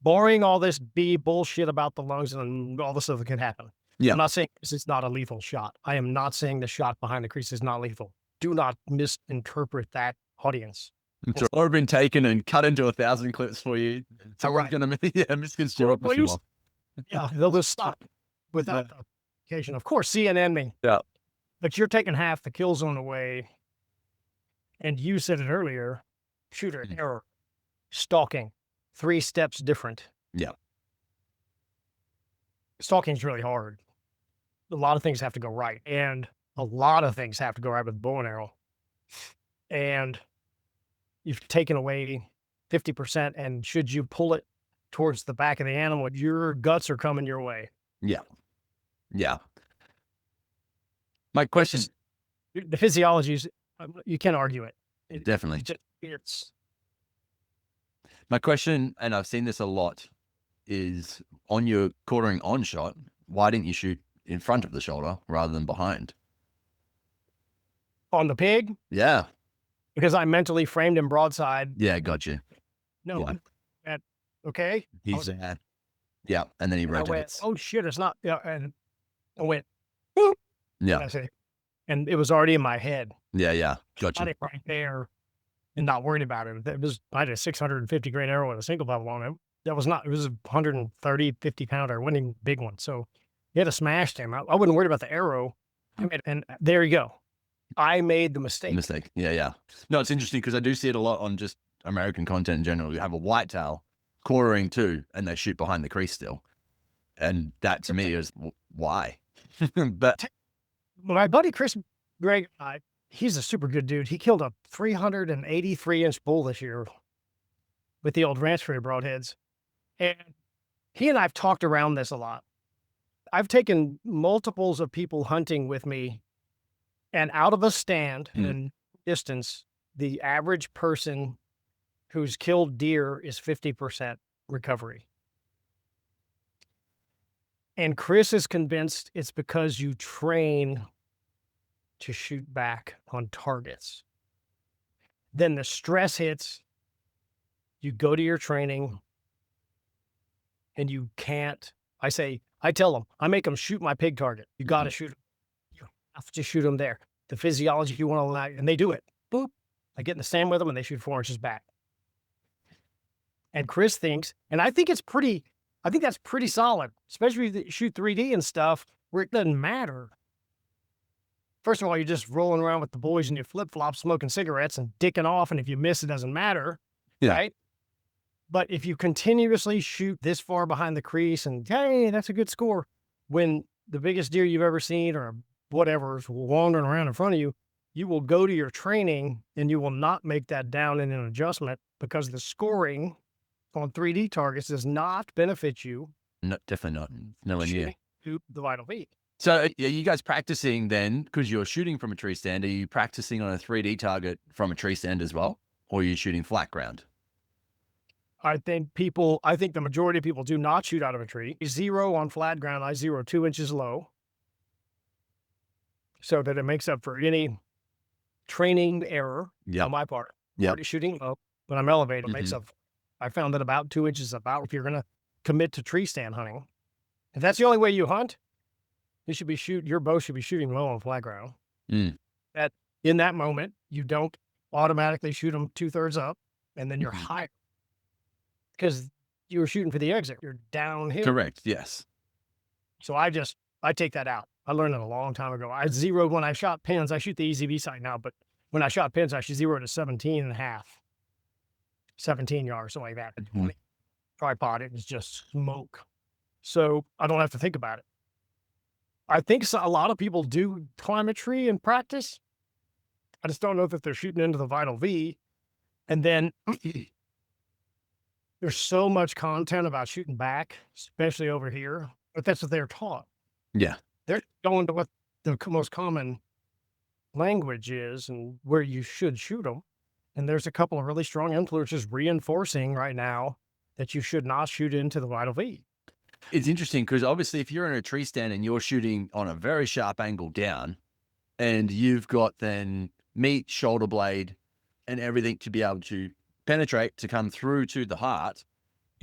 Barring all this bullshit about the lungs and all the stuff that could happen. Yeah. I'm not saying this is not a lethal shot. I am not saying the shot behind the crease is not lethal. Do not misinterpret that, audience. It's already been taken and cut into 1,000 clips for you. So we're going to misconstrue it. Yeah, they'll just stop without the occasion. Of course, CNN me. Yeah. But you're taking half the kill zone away. And you said it earlier, shooter error, stalking, 3 steps different. Yeah. Stalking is really hard. A lot of things have to go right. And a lot of things have to go right with bow and arrow. And you've taken away 50%. And should you pull it towards the back of the animal, your guts are coming your way. Yeah. Yeah. My question. The physiology is, you can't argue it. Definitely. It's my question, and I've seen this a lot, is on your quartering on shot, why didn't you shoot in front of the shoulder rather than behind? On the pig? Yeah. Because I mentally framed him broadside. Yeah, gotcha. No, Yeah. Okay. He's yeah, and then he rotates. I went, oh shit, it's not. Yeah, and I went, boop. Yeah. And it was already in my head. Yeah, Got gotcha. it right there. and not worried about it. I had a 650 grain arrow with a single bevel on it. It was a 130, 50 pounder. It wasn't even a big one. So it had smashed him. I wasn't worried about the arrow. And there you go. I made the mistake. Yeah, yeah. No, it's interesting because I do see it a lot on just American content in general. You have a whitetail quartering too, and they shoot behind the crease still. And that to me is why. But my buddy Chris Greg, he's a super good dude. He killed a 383-inch bull this year with the old ranch fairy broadheads. And he and I have talked around this a lot. I've taken multiples of people hunting with me, and out of a stand and distance, the average person who's killed deer is 50% recovery. And Chris is convinced it's because you train to shoot back on targets. Then the stress hits, you go to your training, and you can't. I tell them, I make them shoot my pig target. You got to shoot them. You have to shoot them there. The physiology you want to allow, and they do it. Boop. I get in the stand with them, and they shoot 4 inches back. And Chris thinks, and I think that's pretty solid, especially if you shoot 3D and stuff where it doesn't matter. First of all, you're just rolling around with the boys in your flip-flops, smoking cigarettes and dicking off, and if you miss, it doesn't matter, right? But if you continuously shoot this far behind the crease and, hey, that's a good score, when the biggest deer you've ever seen or whatever is wandering around in front of you, you will go to your training and you will not make that down in an adjustment because the scoring on 3D targets does not benefit you. No, definitely not. Nowhere near. To the vital V. So are you guys practicing then, because you're shooting from a tree stand, are you practicing on a 3D target from a tree stand as well? Or are you shooting flat ground? I think the majority of people do not shoot out of a tree. Zero on flat ground, I zero 2 inches low, so that it makes up for any training error on my part. Already shooting low, when I'm elevated, it makes up. I found that about 2 inches if you're going to commit to tree stand hunting. If that's the only way you hunt, your bow should be shooting low on flat ground. That in that moment, you don't automatically shoot them 2/3 up, and then you're higher. Because you were shooting for the exit. You're downhill. Correct, yes. So I take that out. I learned it a long time ago. I zeroed when I shot pins. I shoot the EZV sight now, but when I shot pins, I should zero to 17.5. 17 yards, something like that. Tripod, it was just smoke. So I don't have to think about it. I think a lot of people do climb a tree in practice. I just don't know that they're shooting into the vital V. And then there's so much content about shooting back, especially over here, but that's what they're taught. Yeah. They're going to what the most common language is and where you should shoot them. And there's a couple of really strong influences reinforcing right now that you should not shoot into the vital V. It's interesting because obviously if you're in a tree stand and you're shooting on a very sharp angle down and you've got then meat, shoulder blade, and everything to be able to penetrate to come through to the heart.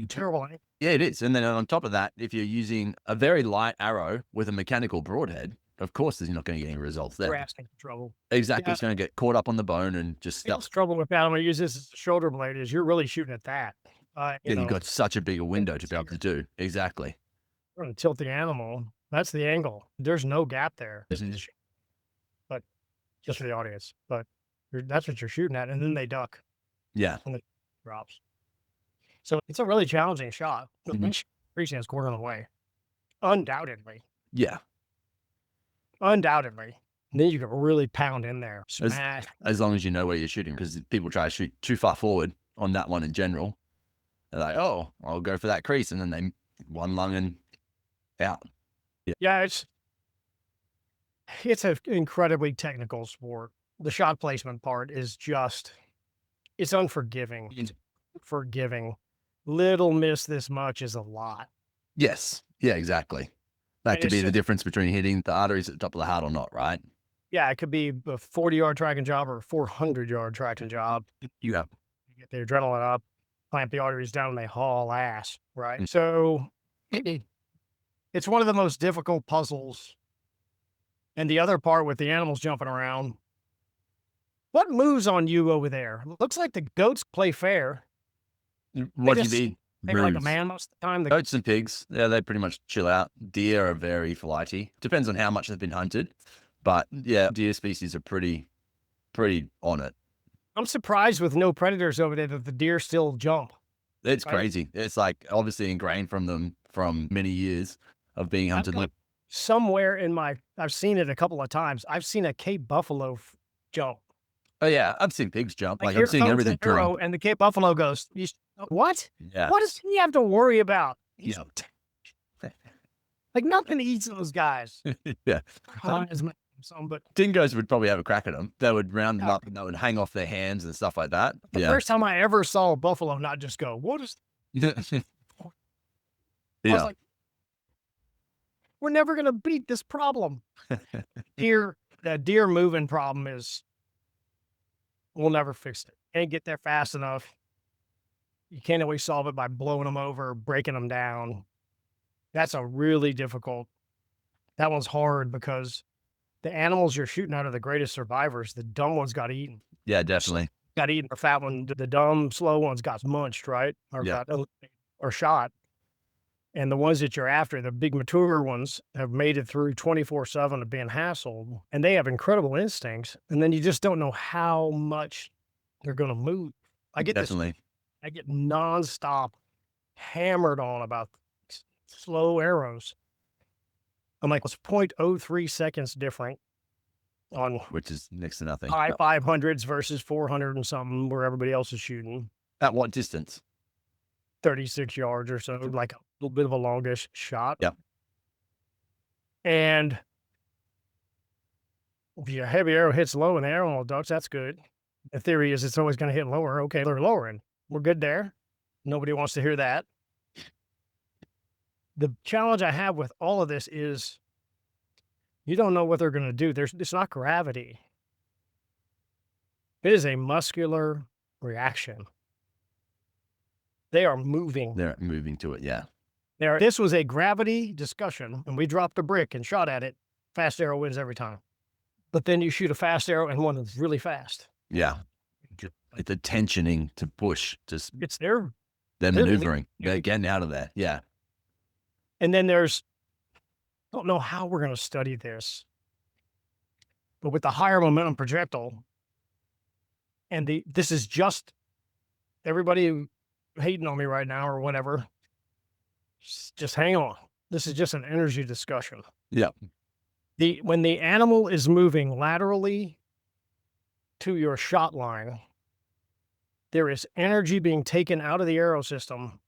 Terrible. Yeah, it is. And then on top of that, if you're using a very light arrow with a mechanical broadhead, of course, you're not going to get any results there. Drastic trouble. Exactly. Yeah. It's going to get caught up on the bone and just stuff. The trouble with that, I'm going to use this as a shoulder blade, is you're really shooting at that. You've got such a bigger window to be able to do. Exactly. You're going to tilt the animal. That's the angle. There's no gap there. But just for the audience. But that's what you're shooting at. And then they duck. Yeah. And it drops. So it's a really challenging shot. Tree stand's quarter of the way. Undoubtedly. Yeah. Undoubtedly. And then you can really pound in there. Smash. As long as you know where you're shooting, because people try to shoot too far forward on that one in general. They're like, oh, I'll go for that crease. And then they one lung and out. Yeah, it's an incredibly technical sport. The shot placement part is just, it's unforgiving. It's forgiving. Little miss this much is a lot. Yes. Yeah, exactly. That could be the difference between hitting the arteries at the top of the heart or not, right? Yeah, it could be a 40-yard tracking job or a 400-yard tracking job. You get the adrenaline up, clamp the arteries down, and they haul ass, right? So it's one of the most difficult puzzles. And the other part with the animals jumping around, What moves on you over there? Looks like the goats play fair. What do you just- mean? They're like a Moves? man most of the time. Goats and pigs, yeah, they pretty much chill out. Deer are very flighty. Depends on how much they've been hunted. But yeah, deer species are pretty on it. I'm surprised with no predators over there that the deer still jump. It's Right. crazy. It's like obviously ingrained from them from many years of being hunted. got- Somewhere in I've seen it a couple of times. I've seen a Cape buffalo jump. Oh yeah, I've seen pigs jump. Like here I've seen comes everything the arrow, jump. and the Cape buffalo goes, what? Yeah. What does he have to worry about? Yeah. Like nothing eats those guys. Yeah. But Dingoes would probably have a crack at them. They would round them up and they would hang off their hands and stuff like that. the Yeah. first time I ever saw a buffalo not just go, what is I was Yeah. like, we're never gonna beat this problem. The deer moving problem is we'll never fix it. Can't get there fast enough. You can't always solve it by blowing them over, breaking them down. That's a really difficult. That one's hard because the animals you're shooting at are the greatest survivors. The dumb ones got eaten. Yeah, definitely. Got eaten. The fat one, the dumb, slow ones got munched, right? Or Yeah. or shot. And the ones that you're after, the big mature ones, have made it through 24/7 of being hassled, and they have incredible instincts. And then you just don't know how much they're going to move. I get Definitely. I get nonstop hammered on about slow arrows. I'm like, it's 0.03 seconds different on Which is next to nothing. high 500s versus 400 and something where everybody else is shooting At what distance? 36 yards or so, like a little bit of a longish shot. Yep. And if your heavy arrow hits low and the arrow ducks, that's good. The theory is it's always going to hit lower. Okay, they're lowering. We're good there. Nobody wants to hear that. The challenge I have with all of this is you don't know what they're going to do. It's not gravity. It is a muscular reaction. They are moving. They're moving to it. Yeah. This was a gravity discussion, and we dropped a brick and shot at it. Fast arrow wins every time. But then you shoot a fast arrow and one that's really fast. Yeah. Like the tensioning to push, just It's there. they're Literally. maneuvering. They're getting out of there. Yeah. And then I don't know how we're going to study this, but with the higher momentum projectile, and this is just everybody hating on me right now or whatever, just hang on. This is just an energy discussion. Yeah. When the animal is moving laterally to your shot line, there is energy being taken out of the arrow system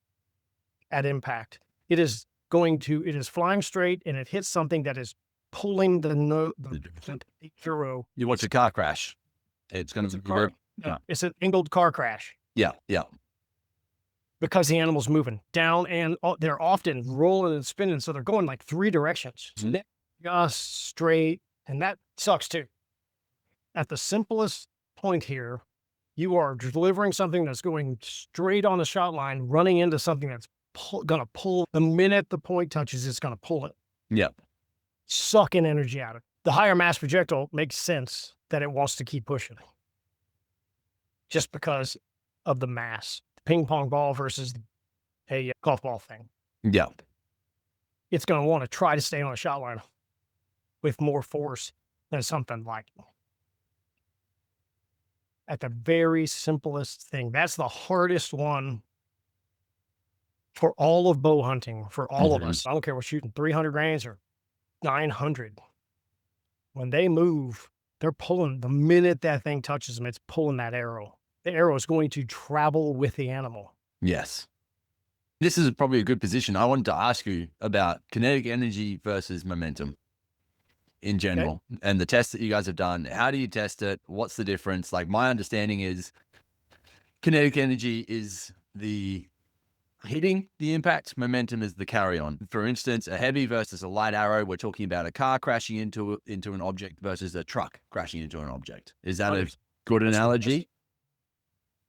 at impact. It is flying straight and it hits something that is pulling the arrow. You watch a car crash. It's going to Yeah. It's an angled car crash Yeah. Yeah. because the animal's moving down and they're often rolling and spinning. So they're going like three directions, just straight. And that sucks too. At the simplest point here, you are delivering something that's going straight on the shot line, running into something that's going to pull. The minute the point touches, it's going to pull it. Yeah. Sucking energy out of it. The higher mass projectile makes sense that it wants to keep pushing just because of the mass. Ping pong ball versus a golf ball thing. Yeah. It's going to want to try to stay on a shot line with more force than something like at the very simplest thing. That's the hardest one for all of bow hunting, for all of us. I don't care if we're shooting 300 grains or 900. When they move, they're pulling. The minute that thing touches them, it's pulling that arrow. The arrow is going to travel with the animal. Yes. This is probably a good position. I wanted to ask you about kinetic energy versus momentum in general and the tests that you guys have done. How do you test it? What's the difference? Like my understanding is kinetic energy is the hitting the impact, momentum is the carry on. For instance, a heavy versus a light arrow, we're talking about a car crashing into an object versus a truck crashing into an object. Is that a good analogy?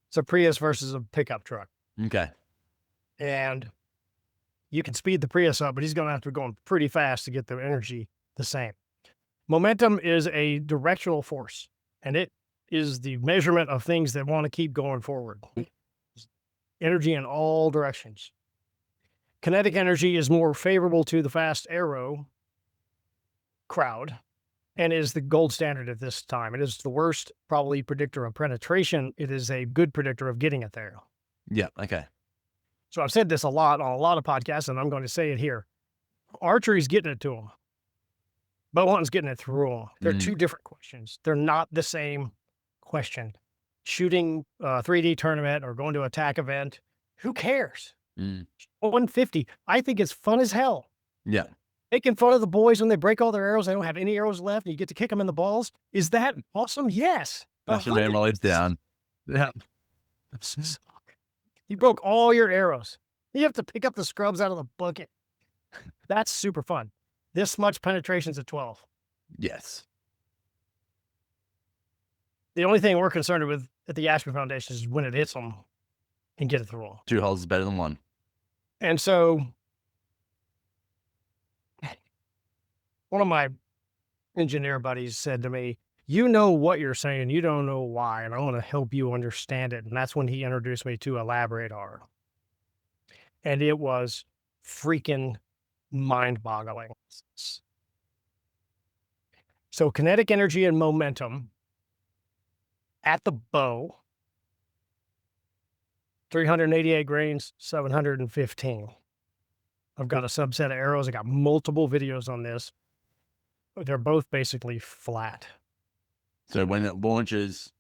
It's a Prius versus a pickup truck. Okay. And you can speed the Prius up, but he's going to have to be going pretty fast to get the energy the same. Momentum is a directional force, and it is the measurement of things that want to keep going forward. Energy in all directions. Kinetic energy is more favorable to the fast arrow crowd and is the gold standard at this time. It is the worst, probably, predictor of penetration. It is a good predictor of getting it there. Yeah. Okay. So I've said this a lot on a lot of podcasts, and I'm going to say it here. Archery's getting it to them. Bowhunting's getting it through them. They're two different questions. They're not the same question. Shooting a 3D tournament or going to a TAC event, who cares? 150. I think it's fun as hell. Yeah. Making fun of the boys when they break all their arrows, they don't have any arrows left, and you get to kick them in the balls. Is that awesome? Yes. Bashing their loads down. Yeah. You broke all your arrows. You have to pick up the scrubs out of the bucket. That's super fun. This much penetration's at 12. Yes. The only thing we're concerned with at the Ashby Foundation is when it hits them and get it through. 2 holes is better than 1. And so one of my engineer buddies said to me, you know what you're saying, you don't know why, and I want to help you understand it. And that's when he introduced me to Elaborator. And it was freaking mind-boggling. So kinetic energy and momentum at the bow, 388 grains, 715. I've got a subset of arrows. I got multiple videos on this. They're both basically flat. So when it launches,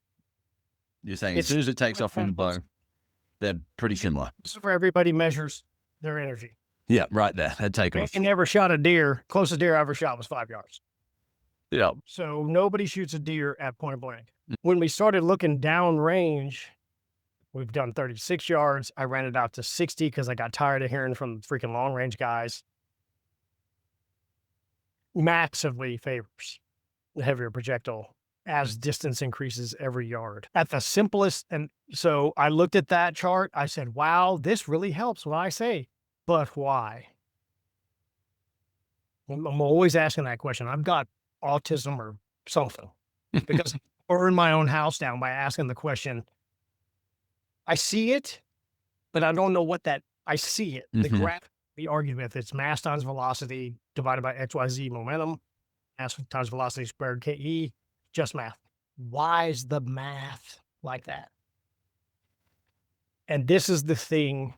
you're saying as soon as it takes off from the bow, they're pretty similar. This is where everybody measures their energy. Yeah, right there. That takeoff. I never shot a deer. Closest deer I ever shot was 5 yards. Yeah. So nobody shoots a deer at point blank. When we started looking down range, we've done 36 yards. I ran it out to 60 because I got tired of hearing from the freaking long range guys. Massively favors the heavier projectile as distance increases every yard. At the simplest, and so I looked at that chart. I said, wow, this really helps when I say, but why? I'm always asking that question. I've got autism or something because I burn my own house down by asking the question. I see it, but I don't know what that, I see it. The graph we argue with, it's mass times velocity divided by XYZ momentum, mass times velocity squared KE, just math. Why is the math like that? And this is the thing.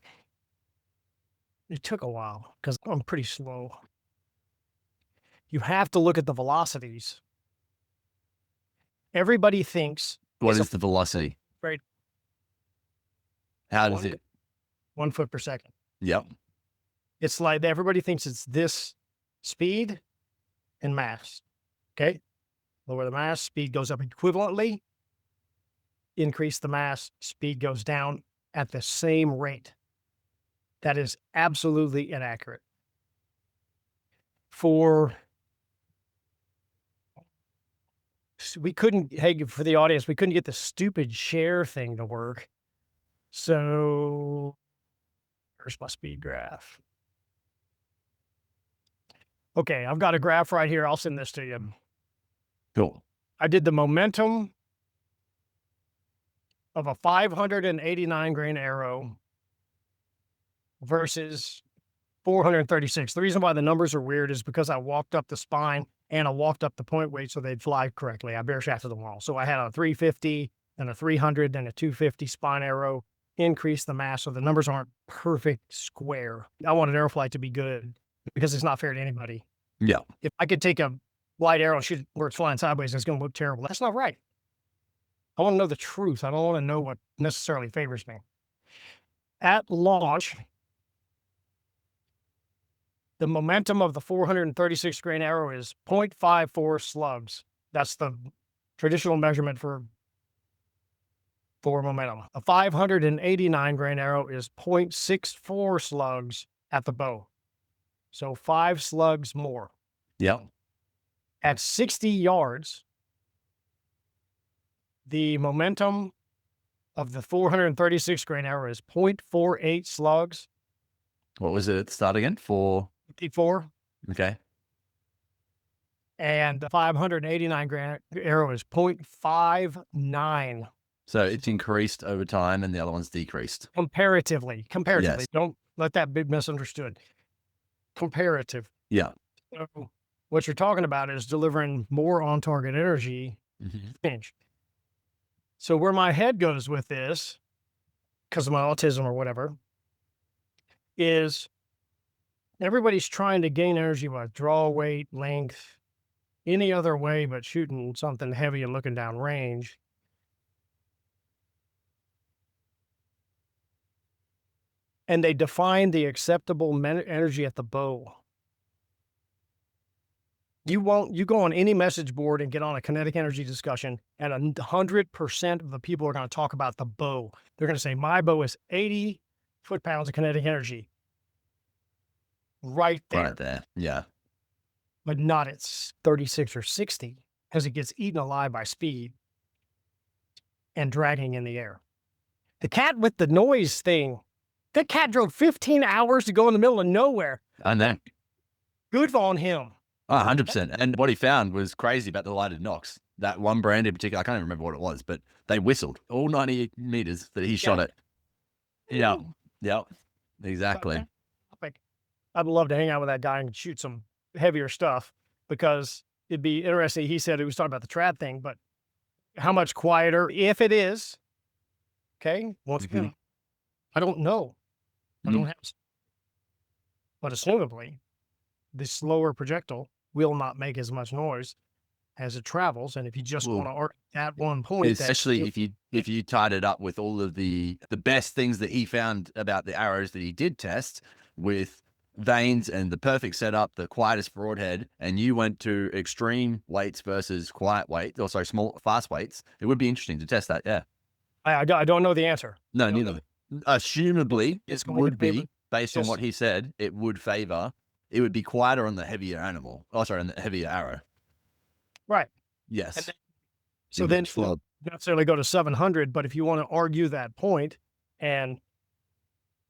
It took a while because I'm pretty slow. You have to look at the velocities. Everybody thinks. What is the velocity? Right. How does it? 1 foot per second. Yep. It's like everybody thinks it's this speed and mass. Okay. Lower the mass, speed goes up equivalently. Increase the mass, speed goes down at the same rate. That is absolutely inaccurate. We couldn't, hey, for the audience, we couldn't get the stupid share thing to work. So here's my speed graph. Okay, I've got a graph right here. I'll send this to you. Cool. I did the momentum of a 589 grain arrow versus 436. The reason why the numbers are weird is because I walked up the spine and I walked up the point weight so they'd fly correctly. I bare shafted them all. So I had a 350 and a 300 and a 250 spine arrow, increase the mass so the numbers aren't perfect square. I want an arrow flight to be good because it's not fair to anybody. Yeah. If I could take a light arrow and shoot it where it's flying sideways, it's going to look terrible. That's not right. I want to know the truth. I don't want to know what necessarily favors me. At launch, the momentum of the 436 grain arrow is 0.54 slugs. That's the traditional measurement for momentum. A 589 grain arrow is 0.64 slugs at the bow. So 5 slugs more. Yep. At 60 yards, the momentum of the 436 grain arrow is 0.48 slugs. What was it at the start again? 4. 54. Okay. and the 589 gram arrow is 0.59 So it's increased over time and the other one's decreased. comparatively. Yes. Don't let that be misunderstood. Comparative. Yeah. So what you're talking about is delivering more on target energy pinch. So where my head goes with this, because of my autism or whatever, is everybody's trying to gain energy by draw weight, length, any other way but shooting something heavy and looking down range. And they define the acceptable energy at the bow. You go on any message board and get on a kinetic energy discussion, and 100% of the people are going to talk about the bow. They're going to say, my bow is 80 foot-pounds of kinetic energy. Right there. Right there. Yeah. But not at 36 or 60, because it gets eaten alive by speed and dragging in the air. The cat with the noise thing, that cat drove 15 hours to go in the middle of nowhere. I know. Good on him. Oh, 100%. And what he found was crazy about the lighted knocks. That one brand in particular, I can't even remember what it was, but they whistled all 90 meters that he shot it. Yeah. Yeah. Exactly. I'd love to hang out with that guy and shoot some heavier stuff, because it'd be interesting. He said he was talking about the trad thing, but how much quieter, if it is, okay, once again, I don't know. I don't have, but assumably, the slower projectile will not make as much noise as it travels. And if you just want to arc at one point, especially if you tied it up with all of the best things that he found about the arrows that he did test, with vanes and the perfect setup, the quietest broadhead, and you went to extreme weights versus quiet weight, or sorry, small fast weights, it would be interesting to test that. Yeah. I don't know the answer. No, neither. Assumably, It's it going to would favor- be, based on what he said, it would be quieter on the heavier animal. Oh, sorry, on the heavier arrow. Right. Yes. So then you don't necessarily go to 700, but if you want to argue that point, and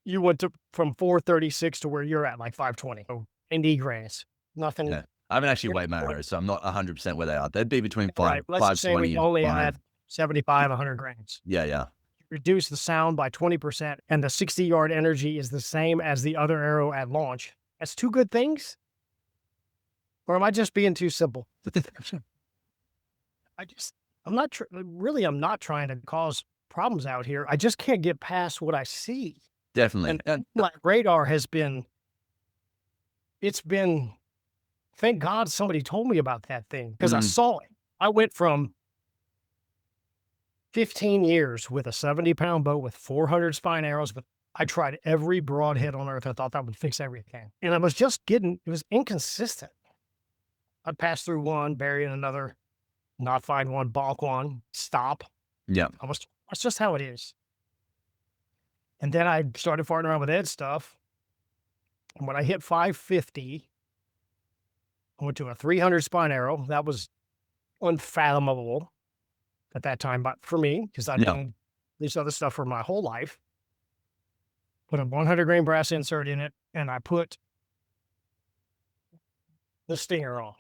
you went from 436 to where you're at, like 520, so 90 grams, nothing. Yeah. I haven't actually weighed my arrows, so I'm not 100% where they are. They'd be between Right. Let's just say we only and had 75, 100 grams. Yeah, yeah. Reduce the sound by 20%, and the 60-yard energy is the same as the other arrow at launch. That's two good things? Or am I just being too simple? I'm not trying to cause problems out here. I just can't get past what I see. Definitely. And like radar thank God somebody told me about that thing, because I saw it. I went from 15 years with a 70-pound bow with 400 spine arrows, but I tried every broadhead on earth. I thought that would fix everything. And I was just it was inconsistent. I'd pass through one, bury in another, not find one, balk one, stop. Yeah. That's just how it is. And then I started farting around with Ed stuff. And when I hit 550, I went to a 300 spine arrow. That was unfathomable at that time, but for me, because I'd done this other stuff for my whole life. Put a 100 grain brass insert in it, and I put the stinger on.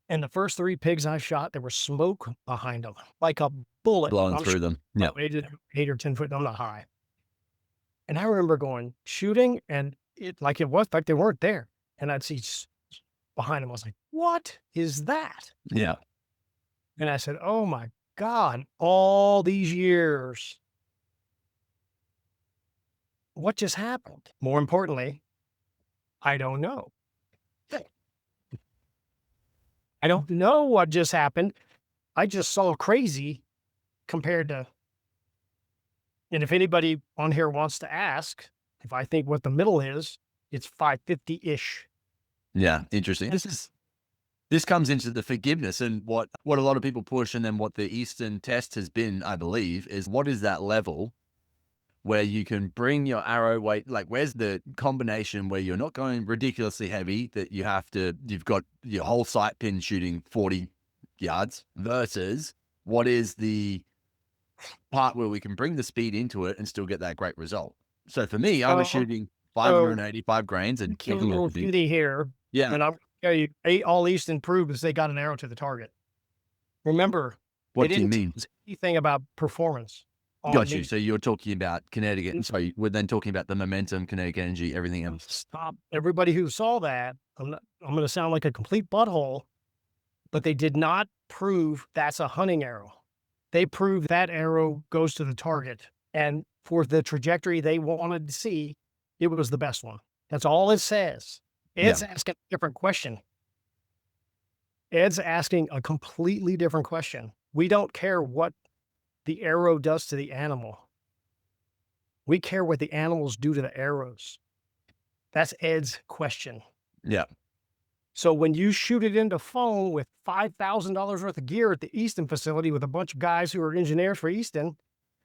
And the first 3 pigs I shot, there was smoke behind them, like a bullet blowing through them. Yeah. 8 or 10 foot. I'm not high. And I remember shooting, and it was like they weren't there. And I'd see behind them. I was like, what is that? Yeah. And I said, oh my God, all these years, what just happened? More importantly, I don't know. I don't know what just happened. I just saw crazy compared to, and if anybody on here wants to ask, if I think what the middle is, it's 550-ish. Yeah, interesting. This comes into the forgiveness, and what a lot of people push, and then what the Eastern test has been, I believe, is what is that level where you can bring your arrow weight, like where's the combination where you're not going ridiculously heavy, that you've got your whole sight pin shooting 40 yards, versus what is the part where we can bring the speed into it and still get that great result. So for me, I was shooting 585 grains and killing everything. Here. Yeah. And I'm Yeah, all Easton proved is they got an arrow to the target. Remember, What they do you didn't mean? tell us anything about performance. on Got you. me. So you're talking about kinetic. Sorry, we're then talking about the momentum, kinetic energy, everything else. Stop. Everybody who saw that, I'm going to sound like a complete butthole, but they did not prove that's a hunting arrow. They proved that arrow goes to the target. And for the trajectory they wanted to see, it was the best one. That's all it says. Ed's asking a different question. Ed's asking a completely different question. We don't care what the arrow does to the animal. We care what the animals do to the arrows. That's Ed's question. Yeah. So when you shoot it into foam with $5,000 worth of gear at the Easton facility with a bunch of guys who are engineers for Easton,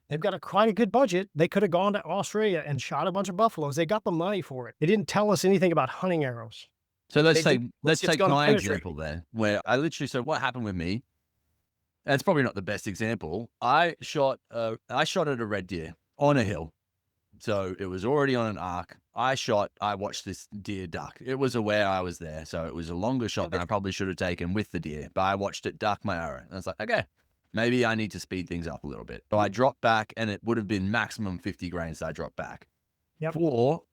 they've got quite a good budget. They could have gone to Australia and shot a bunch of buffaloes. They got the money for it. They didn't tell us anything about hunting arrows. So let's They take gonna my penetrate. example there, where I literally, so what happened with me, and it's probably not the best example. I shot at a red deer on a hill. So it was already on an arc. I watched this deer duck. It was aware I was there. So it was a longer shot than I probably should have taken with the deer, but I watched it duck my arrow. And I was like, okay, maybe I need to speed things up a little bit. So I dropped back, and it would have been maximum 50 grains I dropped back. Yep. For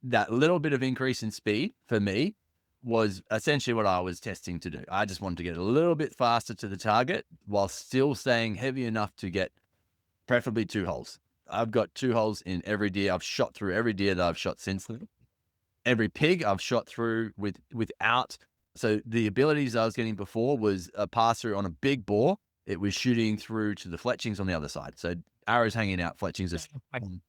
that little bit of increase in speed for me was essentially what I was testing to do. I just wanted to get a little bit faster to the target while still staying heavy enough to get preferably 2 holes. I've got 2 holes in every deer. I've shot through every deer that I've shot since then. Every pig I've shot through without. So the abilities I was getting before was a pass through on a big boar. It was shooting through to the fletchings on the other side. So arrows hanging out, fletchings.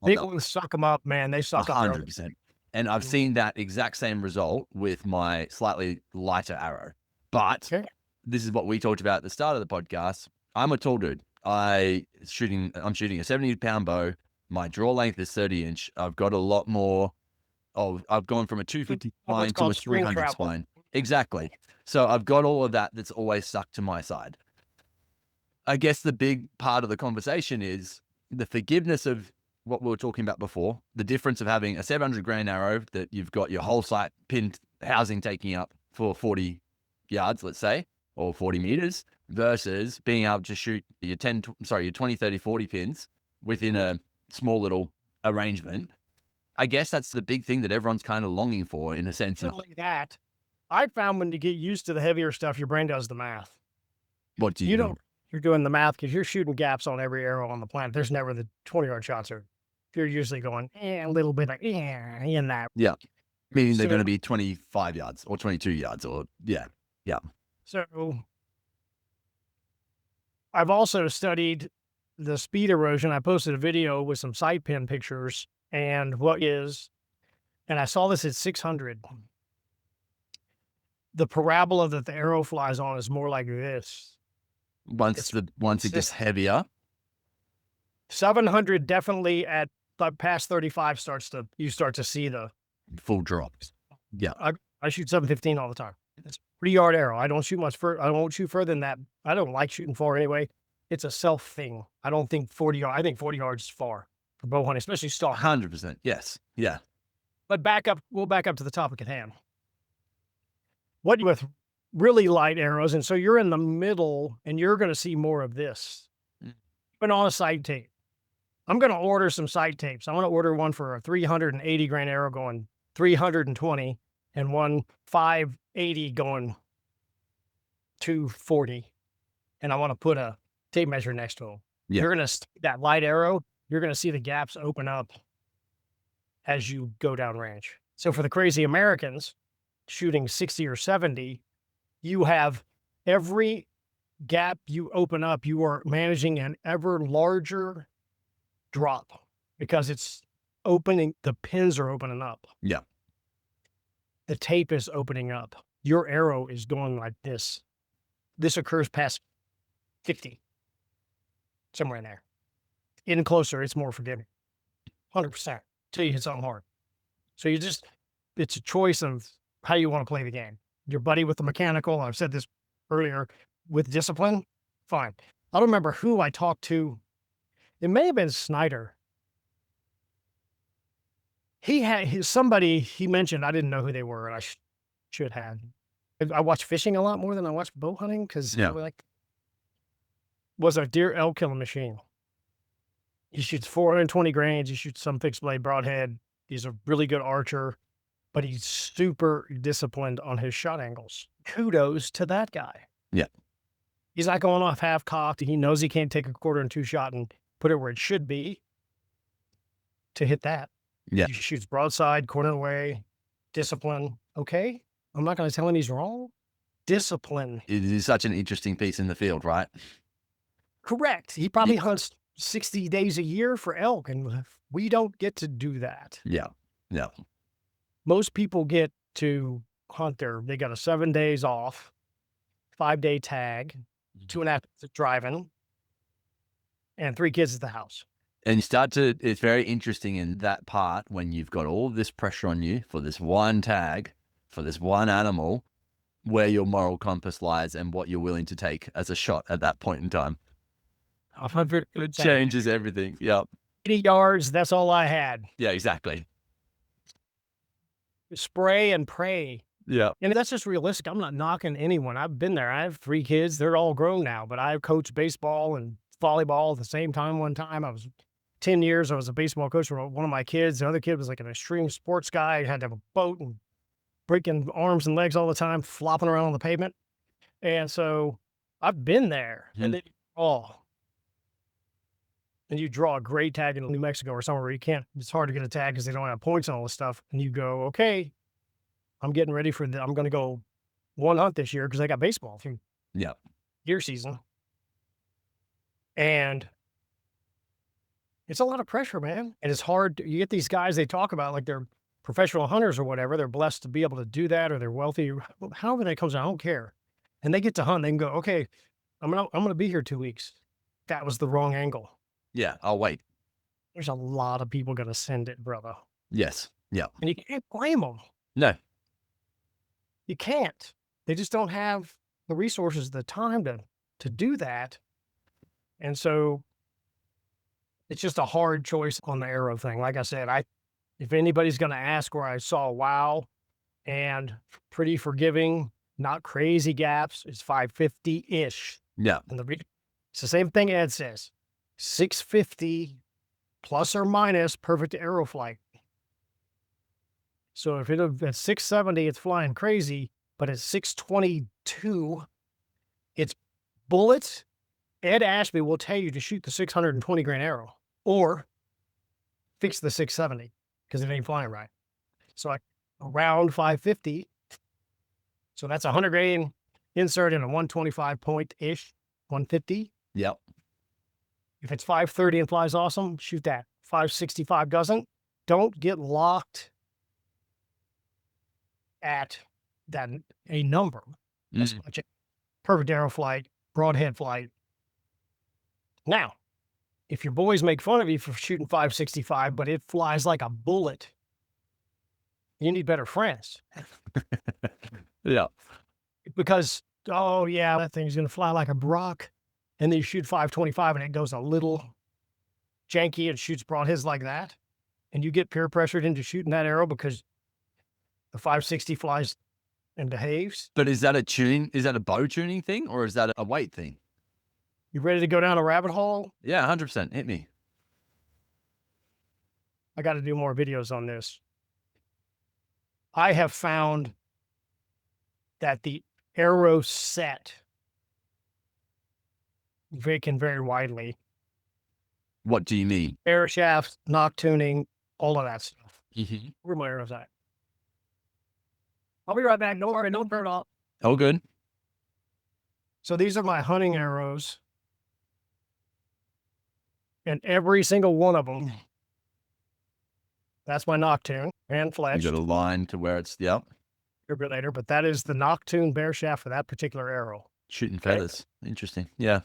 Big ones suck them up, man. They suck up. 100%. And I've seen that exact same result with my slightly lighter arrow. But this is what we talked about at the start of the podcast. I'm a tall dude. I'm shooting a 70-pound bow. My draw length is 30-inch. I've got a lot more. I've gone from a 250 spine to a 300 spine. Exactly. So I've got all of that that's always stuck to my side. I guess the big part of the conversation is the forgiveness of what we were talking about before, the difference of having a 700 grain arrow that you've got your whole sight pinned housing taking up for 40 yards, let's say, or 40 meters, versus being able to shoot your 20, 30, 40 pins within a small little arrangement. I guess that's the big thing that everyone's kind of longing for, in a sense. That I found when you get used to the heavier stuff, your brain does the math. What do you do? You're doing the math because you're shooting gaps on every arrow on the planet. There's never the 20-yard shots. You're usually going a little bit like in that. Yeah. Meaning they're going to be 25 yards or 22 yards or yeah. So I've also studied the speed erosion. I posted a video with some sight pin pictures and and I saw this at 600. The parabola that the arrow flies on is more like this. Once it gets heavier. 700 definitely at past 35 you start to see the full drops. Yeah. I shoot 715 all the time. It's a 3-yard arrow. I don't shoot much further. I won't shoot further than that. I don't like shooting far anyway. It's a self thing. I don't think 40 yards. I think 40 yards is far for bow hunting, especially stalk. 100%. Yes. Yeah. But we'll back up to the topic at hand. What with really light arrows, and so you're in the middle, and you're going to see more of this. But on a sight tape, I'm going to order some sight tapes. I'm going to order one for a 380 grain arrow going 320, and one 580 going 240, and I want to put a tape measure next to them. Yeah. You're going to that light arrow. You're going to see the gaps open up as you go down range. So for the crazy Americans shooting 60 or 70, you have every gap you open up, you are managing an ever larger drop because it's opening, the pins are opening up. Yeah. The tape is opening up. Your arrow is going like this. This occurs past 50, somewhere in there. In closer, it's more forgiving. 100% till you hit something hard. So it's a choice of how you want to play the game. Your buddy with the mechanical, I've said this earlier, with discipline, fine. I don't remember who I talked to. It may have been Snyder. He had somebody he mentioned, I didn't know who they were, and I should have. I watch fishing a lot more than I watch bow hunting because Yeah. was a deer elk killing machine. He shoots 420 grains. He shoots some fixed blade broadhead. He's a really good archer, but he's super disciplined on his shot angles. Kudos to that guy. Yeah. He's not going off half cocked. He knows he can't take a 1/4 shot and put it where it should be to hit that. Yeah. He shoots broadside, corner away, discipline. Okay. I'm not going to tell him he's wrong. Discipline. It is such an interesting piece in the field, right? Correct. He probably hunts 60 days a year for elk, and we don't get to do that. Yeah. Yeah. Most people get to hunt they got a 7 days off, 5-day tag, 2.5 days of driving, and 3 kids at the house. And it's very interesting in that part when you've got all this pressure on you for this one tag, for this one animal, where your moral compass lies and what you're willing to take as a shot at that point in time. 100%. It changes everything. Yeah. 80 yards, that's all I had. Yeah, exactly. Spray and pray. Yeah. And that's just realistic. I'm not knocking anyone. I've been there. I have 3 kids. They're all grown now, but I coached baseball and volleyball at the same time. One time I was 10 years. I was a baseball coach for one of my kids. The other kid was like an extreme sports guy. He had to have a boat and breaking arms and legs all the time, flopping around on the pavement. And so I've been there. Mhm. And then and you draw a great tag in New Mexico or somewhere where you can't, it's hard to get a tag because they don't have points and all this stuff. And you go, okay, I'm getting ready for I'm going to go one hunt this year because I got baseball through deer season. And it's a lot of pressure, man. And it's hard. You get these guys, they talk about like they're professional hunters or whatever. They're blessed to be able to do that, or they're wealthy. However that comes out, I don't care. And they get to hunt. They can go, okay, I'm gonna be here 2 weeks. That was the wrong angle. Yeah. I'll wait. There's a lot of people gonna send it, brother. Yes. Yeah. And you can't blame them. No. You can't. They just don't have the resources, the time to do that. And so it's just a hard choice on the arrow thing. Like I said, if anybody's going to ask where I saw wow and pretty forgiving, not crazy gaps, it's 550-ish. Yeah. And it's the same thing Ed says, 650 plus or minus perfect arrow flight. So if at 670, it's flying crazy, but at 622, it's bullets. Ed Ashby will tell you to shoot the 620 grain arrow or fix the 670 because it ain't flying right. So around 550. So that's 100 grain insert in a 125 point-ish, 150. Yep. If it's 530 and flies awesome, shoot that. 565 doesn't. Don't get locked at a number. That's much it. Perfect arrow flight, broadhead flight. Now, if your boys make fun of you for shooting 565, but it flies like a bullet, you need better friends. Yeah. Because, oh yeah, that thing's going to fly like a brock. And then you shoot 525 and it goes a little janky and shoots broadheads like that. And you get peer pressured into shooting that arrow because the 560 flies and behaves. But is that a bow tuning thing or is that a weight thing? You ready to go down a rabbit hole? Yeah, 100%. Hit me. I got to do more videos on this. I have found that the arrow set can vary widely. What do you mean? Arrow shafts, knock tuning, all of that stuff. Mm-hmm. Where are my arrows at? I'll be right back. Don't worry, don't burn off. Oh, good. So these are my hunting arrows. And every single one of them, that's my Noctune and You fletched. got a line to where it's, yep. A bit later, but that is the Noctune bear shaft for that particular arrow. Shooting feathers. Interesting. Yeah.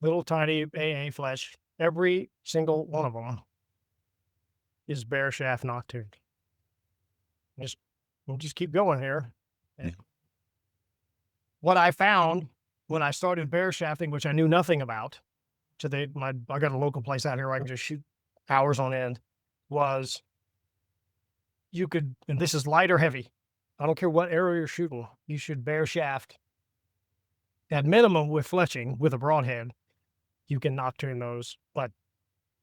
Little tiny AA flesh. Every single one of them is bear shaft Noctune. We'll just keep going here. Yeah. What I found when I started bear shafting, which I knew nothing about, I got a local place out here where I can just shoot hours on end, was you could, and this is light or heavy, I don't care what arrow you're shooting, you should bare shaft. At minimum, with fletching, with a broadhead, you can nocturne those, but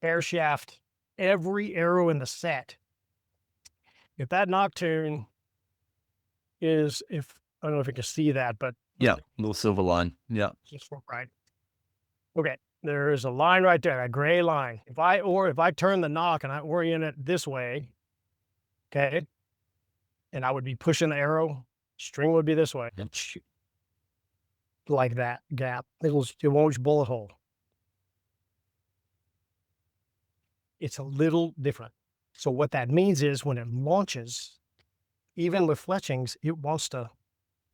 bare shaft every arrow in the set. If that nocturne is, if I don't know if you can see that, but Yeah, little silver line. Yeah. just for right. Okay, there is a line right there, a gray line. If I turn the nock and I orient it this way, okay, and I would be pushing the arrow, string would be this way, like that gap. It won't bullet hole. It's a little different. So what that means is when it launches, even with fletchings, it wants to,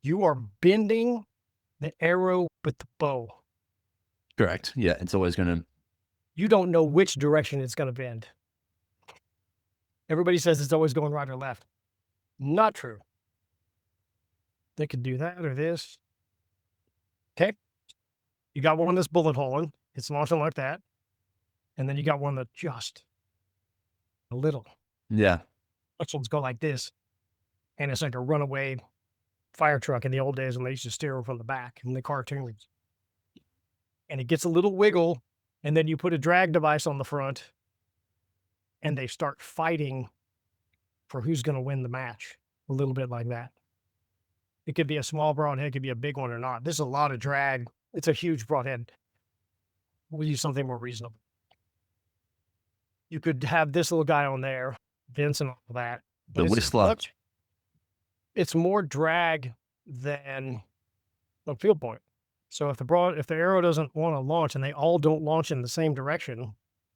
you are bending the arrow with the bow. Correct. Yeah, it's always going to. You don't know which direction it's going to bend. Everybody says it's always going right or left. Not true. They could do that or this. Okay. You got one that's bullet holing. It's launching like that. And then you got one that just a little. Yeah. Which ones go like this. And it's like a runaway fire truck in the old days when they used to steer from the back in the cartoons. And it gets a little wiggle, and then you put a drag device on the front, and they start fighting for who's going to win the match. A little bit like that. It could be a small broadhead, it could be a big one or not. There's a lot of drag. It's a huge broadhead. We'll use something more reasonable. You could have this little guy on there, Vince and all that. The Whistler. It's more drag than a field point. So if the arrow doesn't want to launch and they all don't launch in the same direction,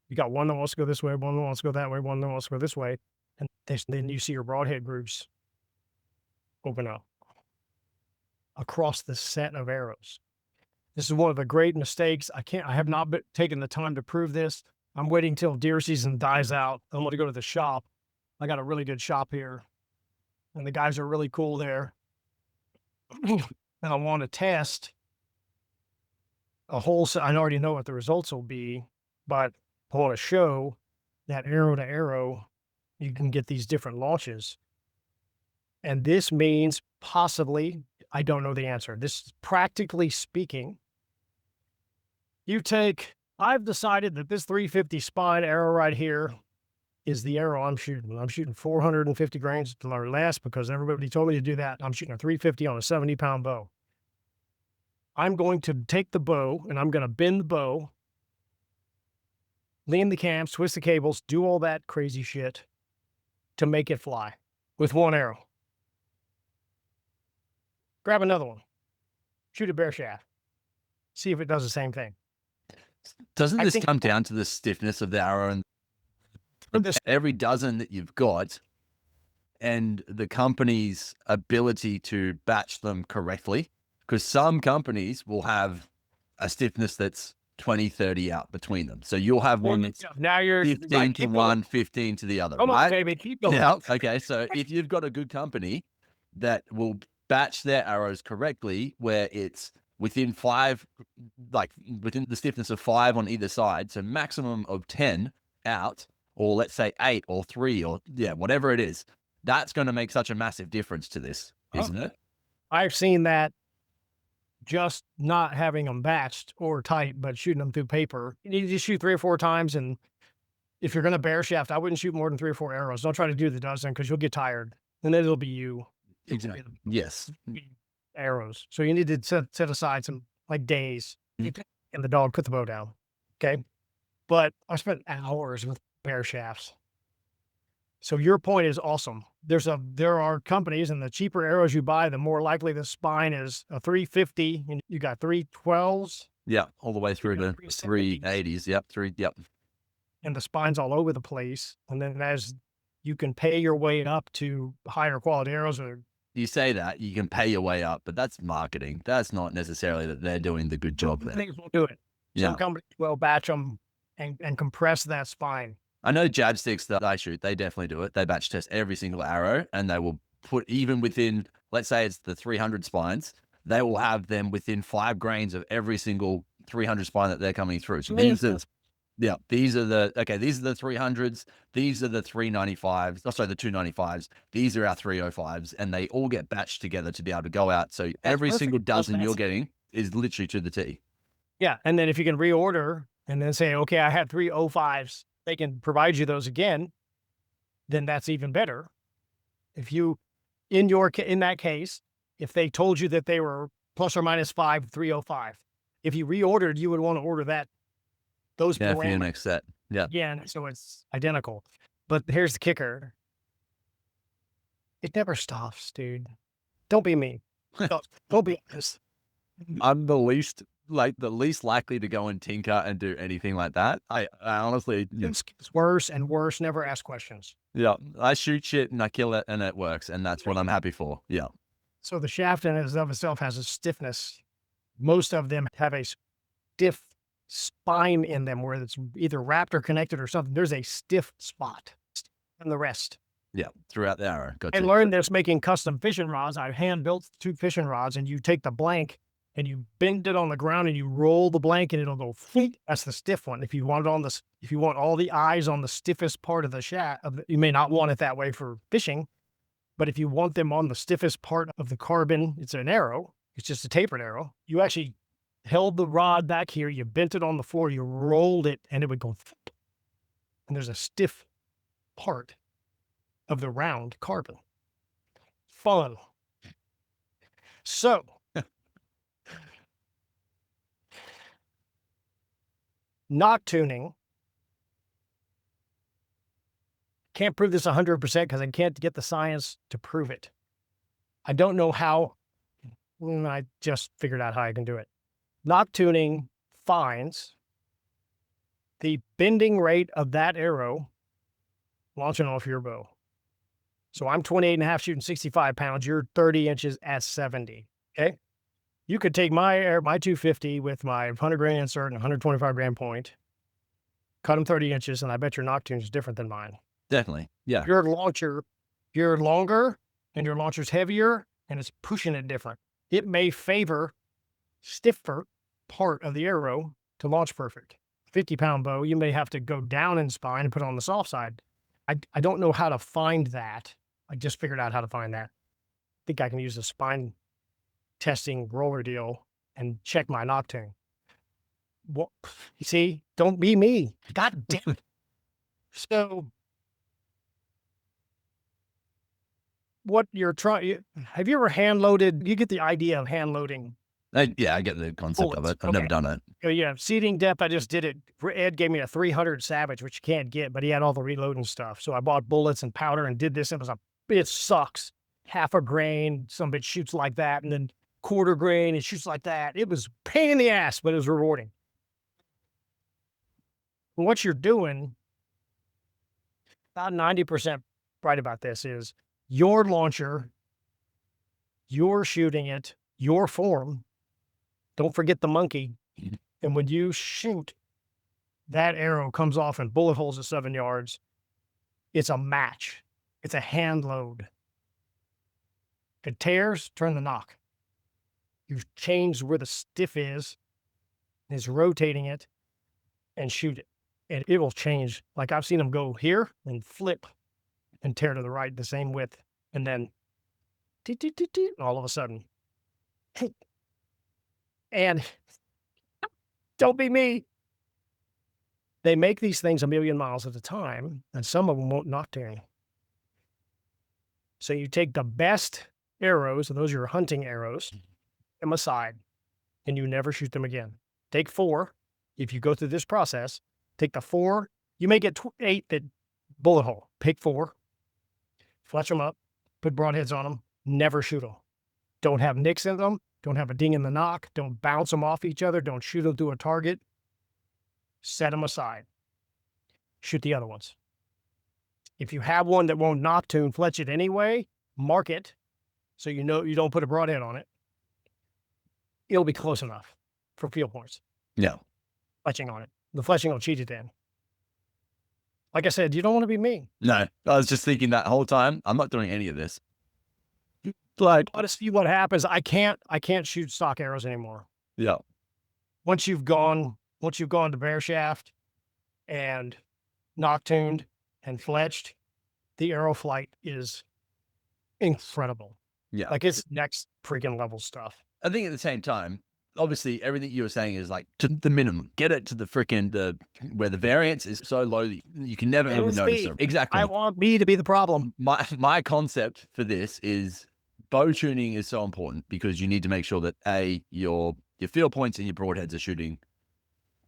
you got one that wants to go this way, one that wants to go that way, one that wants to go this way, and then you see your broadhead groups open up across the set of arrows. This is one of the great mistakes. I have not taken the time to prove this. I'm waiting till deer season dies out. I'm going to go to the shop. I got a really good shop here, and the guys are really cool there. And I want to test a whole set. I already know what the results will be, but I want to show that arrow to arrow, you can get these different launches. And this means possibly, I don't know the answer. This is practically speaking, I've decided that this 350 spine arrow right here is the arrow I'm shooting. I'm shooting 450 grains or less because everybody told me to do that. I'm shooting a 350 on a 70-pound bow. I'm going to take the bow and I'm going to bend the bow, lean the cams, twist the cables, do all that crazy shit to make it fly with one arrow. Grab another one, shoot a bare shaft, see if it does the same thing. Doesn't this come down to the stiffness of the arrow and every dozen that you've got and the company's ability to batch them correctly? Because some companies will have a stiffness that's 20, 30 out between them. So you'll have one that's now you're 15 to one, 15 to the other. Come right? on, baby, keep going. Yeah. Okay. So if you've got a good company that will batch their arrows correctly, where it's within 5, like within the stiffness of 5 on either side, so maximum of 10 out, or let's say 8 or 3 or whatever it is, that's going to make such a massive difference to this, isn't it? I've seen that just not having them batched or tight, but shooting them through paper. You need to just shoot 3 or 4 times. And if you're going to bare shaft, I wouldn't shoot more than 3 or 4 arrows. Don't try to do the dozen because you'll get tired and then it'll be you. Exactly. Yes. Arrows. So you need to set aside some like days and the dog put the bow down. Okay. But I spent hours with bare shafts. So your point is awesome. There are companies, and the cheaper arrows you buy, the more likely the spine is a 350 and you got 312s. Yeah. All the way through to 380s. Yep. And the spine's all over the place. And then as you can pay your way up to higher quality arrows. You say that you can pay your way up, but that's marketing. That's not necessarily that they're doing the good job there. Things will do it. Some companies will batch them and compress that spine. I know jab sticks that I shoot, they definitely do it. They batch test every single arrow, and they will put even within, let's say it's the 300 spines, they will have them within 5 grains of every single 300 spine that they're coming through. So Yeah, these are the 300s. These are the 395s. Oh, sorry, the 295s. These are our 305s, and they all get batched together to be able to go out. So That's every perfect. single dozen you're That's getting is literally to the T. yeah, and then if you can reorder and then say, okay, I had 305s, they can provide you those again, then that's even better. If you, in that case, if they told you that they were plus or minus 305, if you reordered, you would want to order those Yeah, for your parameters next set. Yeah. again, so it's identical. But here's the kicker. It never stops, dude. Don't be me. Don't be honest. I'm the least likely to go and tinker and do anything like that. I honestly, It's worse and worse. Never ask questions. yeah, I shoot shit and I kill it and it works, and that's what I'm happy for. Yeah. So the shaft in and of itself has a stiffness. Most of them have a stiff spine in them where it's either wrapped or connected or something. There's a stiff spot and the rest. Yeah, throughout the arrow. Gotcha. I learned this making custom fishing rods. I hand built 2 fishing rods, and you take the blank and you bend it on the ground and you roll the blank and it'll go fleet. That's the stiff one. If you want all the eyes on the stiffest part of the shaft, you may not want it that way for fishing, but if you want them on the stiffest part of the carbon, it's an arrow. It's just a tapered arrow. You actually held the rod back here, you bent it on the floor, you rolled it, and it would go, and there's a stiff part of the round carbon. Fun. So, knock tuning. Can't prove this 100% because I can't get the science to prove it. I don't know how. I just figured out how I can do it. Knock tuning finds the bending rate of that arrow launching off your bow. So I'm 28 and a half shooting 65 pounds. You're 30 inches at 70. Okay. You could take my 250 with my 100 grain insert and 125 grain point, cut them 30 inches, and I bet your knock tune is different than mine. Definitely. Yeah. Your launcher, you're longer and your launcher's heavier and it's pushing it different. It may favor stiffer part of the arrow to launch perfect. 50-pound bow, you may have to go down in spine and put it on the soft side. I don't know how to find that. I just figured out how to find that. I think I can use the spine testing roller deal and check my knock tune. What? You see, don't be me. God damn it. So what you're trying, have you ever hand loaded? You get the idea of hand loading. Yeah, I get the concept of it. I've never done it. Yeah, seating depth, I just did it. Ed gave me a 300 Savage, which you can't get, but he had all the reloading stuff. So I bought bullets and powder and did this. It sucks. Half a grain, some of it shoots like that, and then quarter grain, it shoots like that. It was a pain in the ass, but it was rewarding. What you're doing, about 90% right about this, is your launcher, you're shooting it, your form. Don't forget the monkey. And when you shoot, that arrow comes off in bullet holes at 7 yards. It's a match. It's a hand load. If it tears, turn the knock. You've changed where the stiff is rotating it, and shoot it. And it will change. Like I've seen them go here and flip and tear to the right the same width. And then all of a sudden. And don't be me. They make these things 1,000,000 miles at a time, and some of them won't knock turn. So you take the best arrows, and those are your hunting arrows, put them aside, and you never shoot them again. Take 4. If you go through this process, take the 4. You may get 8 that bullet hole. Pick 4, fletch them up, put broadheads on them, never shoot them. Don't have nicks in them. Don't have a ding in the knock. Don't bounce them off each other. Don't shoot them through a target. Set them aside. Shoot the other ones. If you have one that won't knock tune, fletch it anyway, mark it so you know you don't put a broadhead on it. It'll be close enough for field points. Yeah. Fletching on it. The fletching will cheat it in. Like I said, you don't want to be me. No, I was just thinking that whole time, I'm not doing any of this. Like, Want to see what happens. I can't shoot stock arrows anymore. yeah. Once you've gone to bear shaft, and noctuned and fletched, the arrow flight is incredible. Yeah. Like it's next freaking level stuff. I think at the same time, obviously everything you were saying is like to the minimum. Get it to the freaking where the variance is so low that you can never ever notice it. Exactly. I want me to be the problem. My concept for this is bow tuning is so important because you need to make sure that your field points and your broadheads are shooting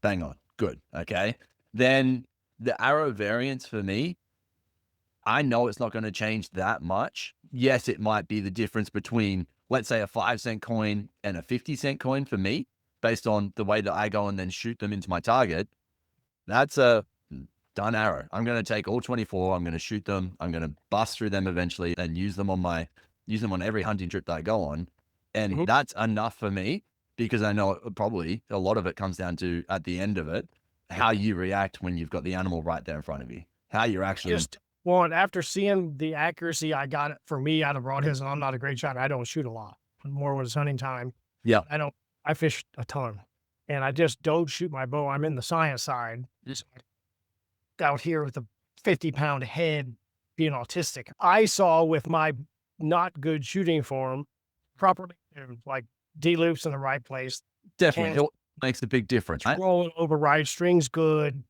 bang on. Good. Okay. Then the arrow variance for me, I know it's not going to change that much. Yes, it might be the difference between, let's say, a 5-cent coin and a 50-cent coin for me, based on the way that I go and then shoot them into my target. That's a done arrow. I'm going to take all 24. I'm going to shoot them. I'm going to bust through them eventually and use them on every hunting trip that I go on. And that's enough for me because I know probably a lot of it comes down to, at the end of it, how you react when you've got the animal right there in front of you, how you're actually... Well, after seeing the accuracy I got for me out of broadheads, and I'm not a great shot, I don't shoot a lot. More when it's hunting time. Yeah. I fish a ton. And I just don't shoot my bow. I'm in the science side. Just out here with a 50-pound head being autistic. I saw with my not good shooting form, properly, like D-loops in the right place. Definitely. It makes a big difference, right? Rolling over right, strings good.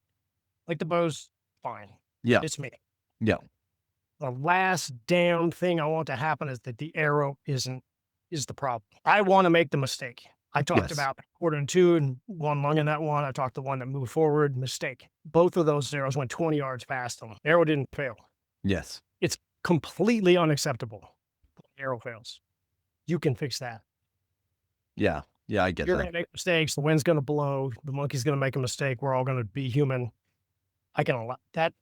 Like the bow's fine. Yeah. It's me. Yeah. The last damn thing I want to happen is that the arrow is the problem. I want to make the mistake. I talked about quarter and two and one lung in that one. I talked the one that moved forward, mistake. Both of those arrows went 20 yards past them. Arrow didn't fail. Yes. It's completely unacceptable. Arrow fails. You can fix that. Yeah. Yeah, I get You're that. going to make mistakes. The wind's going to blow. The monkey's going to make a mistake. We're all going to be human. I can allow that.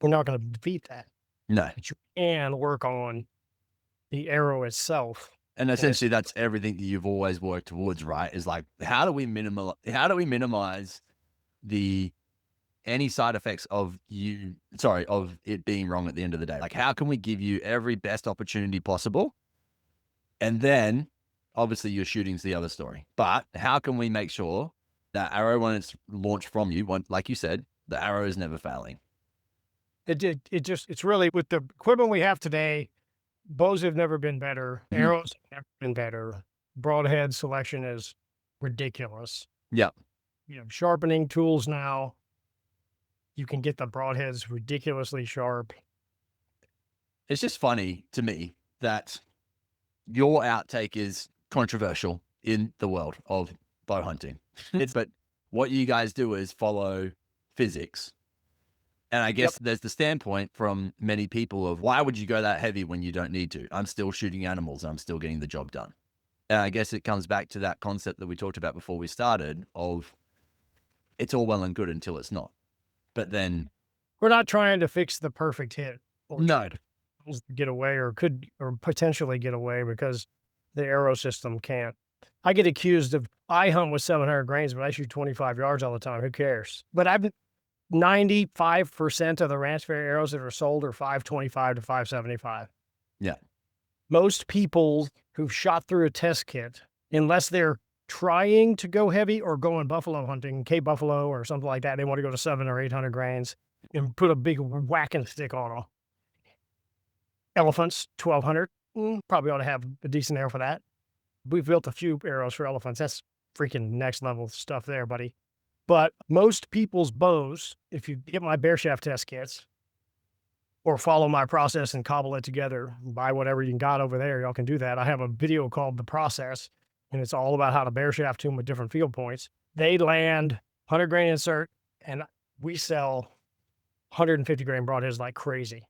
We're not going to defeat that. No. But you can work on the arrow itself. And essentially that's everything that you've always worked towards, right? Is like, how do we minimize any side effects of it being wrong at the end of the day? Like, how can we give you every best opportunity possible? And then obviously your shooting's the other story, but how can we make sure that arrow, when it's launched from you, like you said, the arrow is never failing? It's really, with the equipment we have today, bows have never been better. Arrows have never been better. Broadhead selection is ridiculous. Yeah. Sharpening tools now, you can get the broadheads ridiculously sharp. It's just funny to me that your outtake is controversial in the world of bow hunting. But what you guys do is follow physics. And I guess there's the standpoint from many people of, why would you go that heavy when you don't need to? I'm still shooting animals and I'm still getting the job done. And I guess it comes back to that concept that we talked about before we started of, it's all well and good until it's not. But then we're not trying to fix the perfect hit. No. Get away or potentially get away because the arrow system can't. I get accused of, I hunt with 700 grains, but I shoot 25 yards all the time. Who cares? But 95% of the ranch fair arrows that are sold are 525 to 575. Yeah. Most people who've shot through a test kit, unless they're trying to go heavy or going buffalo hunting, Cape Buffalo or something like that, they want to go to 700 or 800 grains and put a big whacking stick on them. Elephants, 1200, probably ought to have a decent arrow for that. We've built a few arrows for elephants. That's freaking next level stuff there, buddy. But most people's bows, if you get my bear shaft test kits or follow my process and cobble it together, buy whatever you got over there, y'all can do that. I have a video called The Process, and it's all about how to bear shaft tune with different field points. They land 100 grain insert, and we sell 150 grain broadheads like crazy.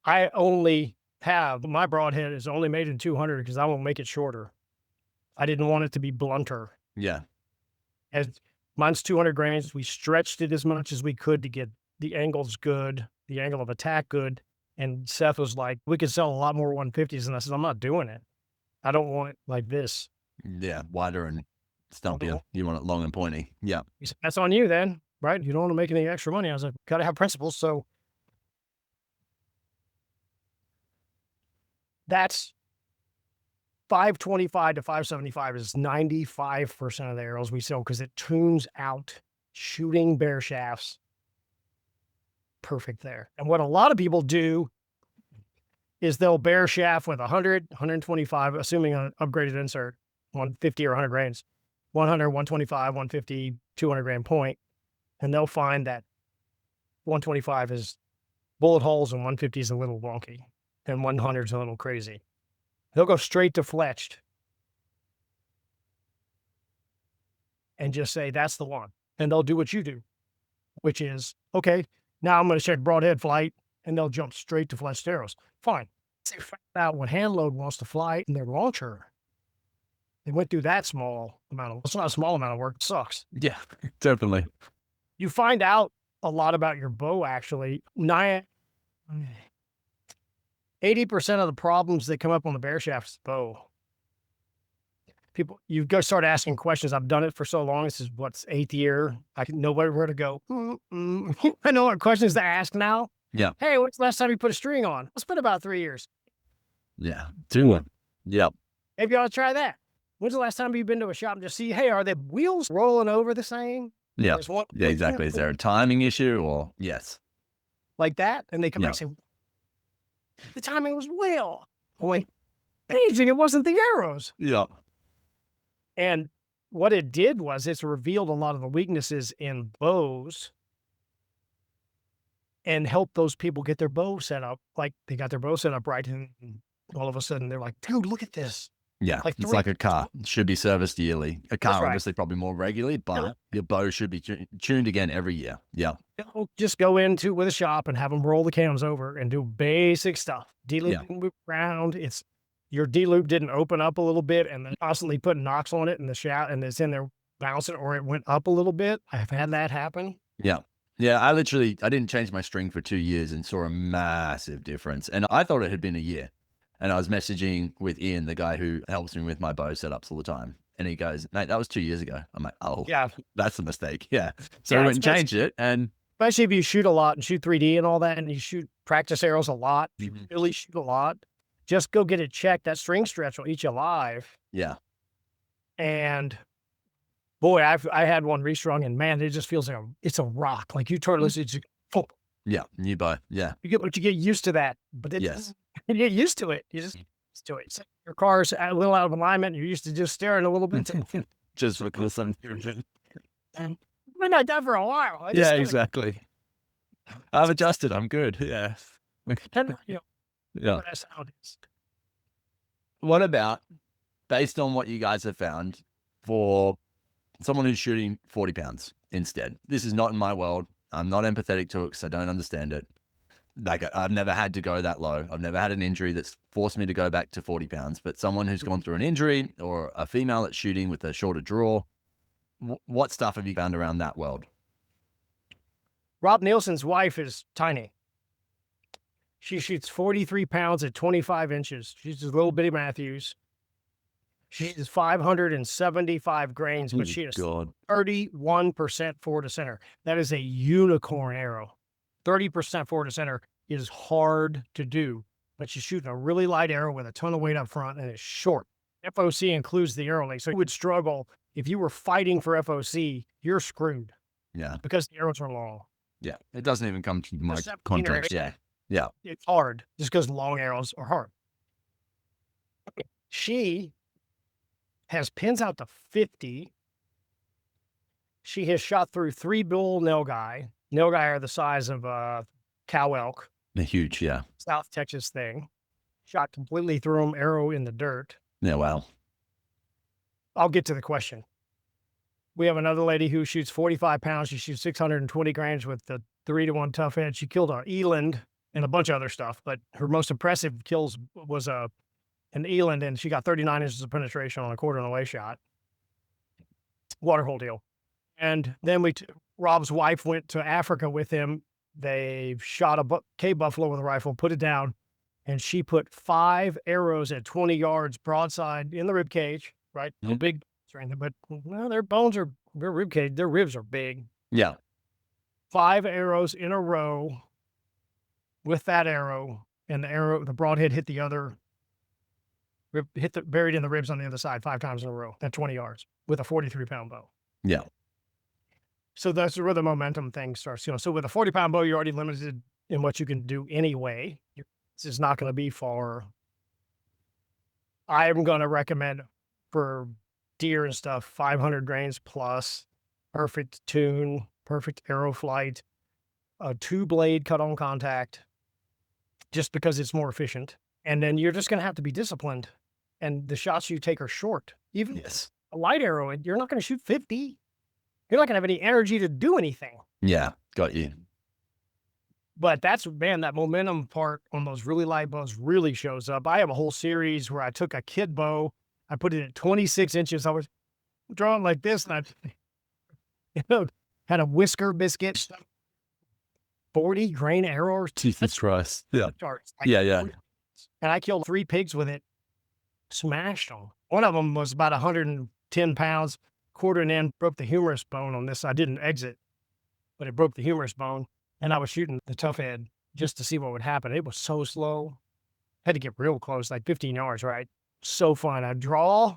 I only have, my broadhead is only made in 200 because I won't make it shorter. I didn't want it to be blunter. Yeah. As mine's 200 grains. We stretched it as much as we could to get the angles good, the angle of attack good. And Seth was like, we could sell a lot more 150s. And I said, I'm not doing it. I don't want it like this. Yeah, wider and stumpier. You want it long and pointy. Yeah. He said, that's on you then, right? You don't want to make any extra money. I was like, got to have principles. So that's 525 to 575 is 95% of the arrows we sell because it tunes out shooting bear shafts perfect there. And what a lot of people do is they'll bear shaft with 100, 125, assuming an upgraded insert, 150 or 100 grains, 100, 125, 150, 200 grain point, and they'll find that 125 is bullet holes and 150 is a little wonky and 100 is a little crazy. They'll go straight to fletched and just say, that's the one. And they'll do what you do, which is, okay, now I'm going to check broadhead flight, and they'll jump straight to fletched arrows. Fine. They found out what hand load wants to fly in their launcher. They went through that small amount of, it's not a small amount of work. It sucks. Yeah, definitely. You find out a lot about your bow, actually. 80% of the problems that come up on the bear shaft is the bow. People, you go start asking questions. I've done it for so long. This is what's 8th year. I can know where to go. I know what questions to ask now. Yeah. Hey, when's the last time you put a string on? It's been about 3 years. Yeah. 2-1. Yep. Maybe you ought to try that. When's the last time you've been to a shop and just see, hey, are the wheels rolling over the same? Yeah. There's one- Yeah, exactly. Is there a timing issue or yes? like that? And they come Yeah. back and say, the timing was well. Wait, amazing. It wasn't the arrows. Yeah. And what it did was it's revealed a lot of the weaknesses in bows and helped those people get their bow set up. Like they got their bow set up right. And all of a sudden they're like, dude, look at this. Yeah. Like It's three- like a car. It should be serviced yearly. A car, right. obviously, probably more regularly, but your bow should be tuned again every year. Yeah. Just go into with a shop and have them roll the cams over and do basic stuff. D-loop move around. It's your D-loop didn't open up a little bit and then constantly putting knocks on it and the shaft and it's in there bouncing or it went up a little bit. I've had that happen. Yeah. Yeah. I didn't change my string for 2 years and saw a massive difference. And I thought it had been a year. And I was messaging with Ian, the guy who helps me with my bow setups all the time. And he goes, mate, that was 2 years ago. I'm like, oh, Yeah. that's a mistake. Yeah. So Yeah, I went and changed it. And Especially if you shoot a lot and shoot 3D and all that and you shoot practice arrows a lot, if you Mhm. really shoot a lot, just go get it checked. That string stretch will eat you alive. yeah. And boy, I had one restrung and man, it just feels like it's a rock. Like you turn this, it's just, Yeah. New bow. Yeah. you get used to that, but it Yes. you get used to it. You just used to it. It's like your car's a little out of alignment. And you're used to just staring a little bit. Just because some. Been like that for a while. I just Yeah, kinda- exactly. I've adjusted. I'm good. Yeah. And, you know, Yeah. that's how it is. What about, based on what you guys have found, for someone who's shooting 40 pounds instead? This is not in my world. I'm not empathetic to it because I don't understand it. Like, I've never had to go that low. I've never had an injury that's forced me to go back to 40 pounds. But someone who's gone through an injury or a female that's shooting with a shorter draw, what stuff have you found around that world? Rob Nielsen's wife is tiny. She shoots 43 pounds at 25 inches. She's a little bitty Matthews. She's 575 grains, but she is God. 31% forward to center. That is a unicorn arrow. 30% forward to center is hard to do, but she's shooting a really light arrow with a ton of weight up front and it's short. FOC includes the arrow length. So you would struggle if you were fighting for FOC, you're screwed Yeah. because the arrows are long. Yeah. It doesn't even come to my 17 or context. 18. Yeah. It's hard just because long arrows are hard. She has pins out to 50. She has shot through 3 bull nilgai. Nilgai are the size of a cow elk, They're huge. Yeah. South Texas thing. Shot completely through them, arrow in the dirt. Yeah. Wow. I'll get to the question. We have another lady who shoots 45 pounds. She shoots 620 grains with the 3-to-1 tough head. She killed an eland and a bunch of other stuff, but her most impressive kills was an eland, and she got 39 inches of penetration on a quarter and away shot. Waterhole deal. And then Rob's wife went to Africa with him. They shot a cave buffalo with a rifle, put it down, and she put 5 arrows at 20 yards broadside in the rib cage, right? No Mhm. big strength, but well, their bones are, their rib cage, their ribs are big. Yeah. 5 arrows in a row with that arrow, and the broadhead hit the other, buried in the ribs on the other side 5 times in a row at 20 yards with a 43-pound bow. Yeah. So that's where the momentum thing starts. So with a 40-pound bow, you're already limited in what you can do anyway. This is not going to be far. I'm going to recommend for deer and stuff, 500 grains plus, perfect tune, perfect arrow flight, a 2-blade cut on contact, just because it's more efficient. And then you're just going to have to be disciplined. And the shots you take are short. Even a light arrow, you're not going to shoot 50. You're not going to have any energy to do anything. Yeah, got you. But that's, man, that momentum part on those really light bows really shows up. I have a whole series where I took a kid bow, I put it at 26 inches. I was drawing like this, and I, had a whisker biscuit, 40 grain arrows. Jesus Christ. Yeah. Like Yeah. And I killed 3 pigs with it, smashed them. One of them was about 110 pounds, quartering in, broke the humerus bone on this. I didn't exit, but it broke the humerus bone. And I was shooting the tough head just to see what would happen. It was so slow. Had to get real close, like 15 yards, right? So fun. I'd draw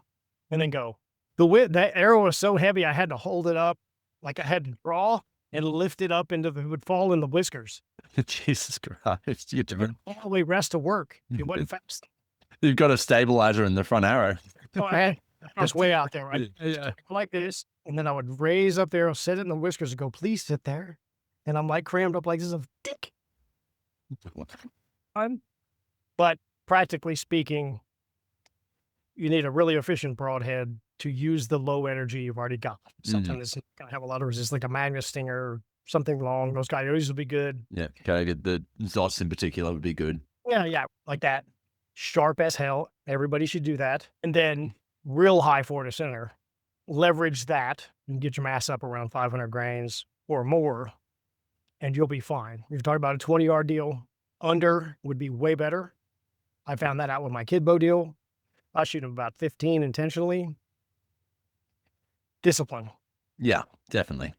and then go. That arrow was so heavy, I had to hold it up. Like I had to draw and lift it up it would fall in the whiskers. Jesus Christ. You're doing All the way rest to work. It wasn't fast. You've got a stabilizer in the front arrow. So I was way out there, right? Yeah. Like this. And then I would raise up there, set it in the whiskers and go, please sit there. And I'm like crammed up like this of dick. But practically speaking, you need a really efficient broadhead to use the low energy you've already got. Something that's going to have a lot of resistance, like a Magnus Stinger, something long. Those coyotes would be good. Yeah. Okay. The Zots in particular would be good. Yeah. Like that. Sharp as hell. Everybody should do that. And then real high forward to center. Leverage that and get your mass up around 500 grains or more, and you'll be fine. You're talking about a 20-yard deal. Under would be way better. I found that out with my kid bow deal. I shoot them about 15 intentionally. Discipline. Yeah, definitely.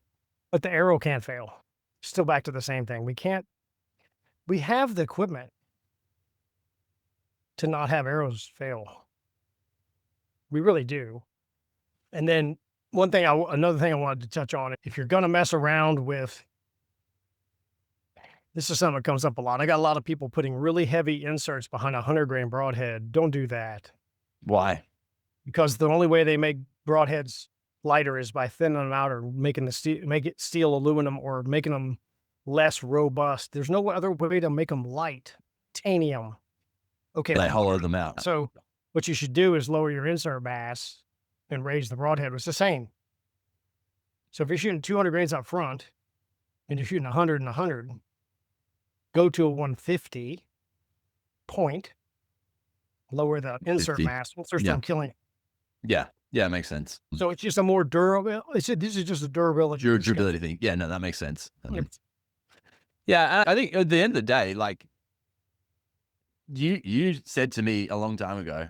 But the arrow can't fail. Still back to the same thing. We have the equipment to not have arrows fail. We really do. And then another thing I wanted to touch on, if you're going to mess around with, this is something that comes up a lot. I got a lot of people putting really heavy inserts behind a 100 grain broadhead. Don't do that. Why? Because the only way they make broadheads lighter is by thinning them out or make it steel aluminum or making them less robust. There's no other way to make them light. Titanium. Okay. They hollow them out. So what you should do is lower your insert mass and raise the broadhead. It's the same. So if you're shooting 200 grains up front and you're shooting 100 and 100, go to a 150 point, lower the insert 50. mass. Insert time killing. Yeah. Yeah, it makes sense. So it's just a more durable. This is just a durability. Durability thing. Yeah, no, that makes sense. Yeah, I think at the end of the day, like you said to me a long time ago,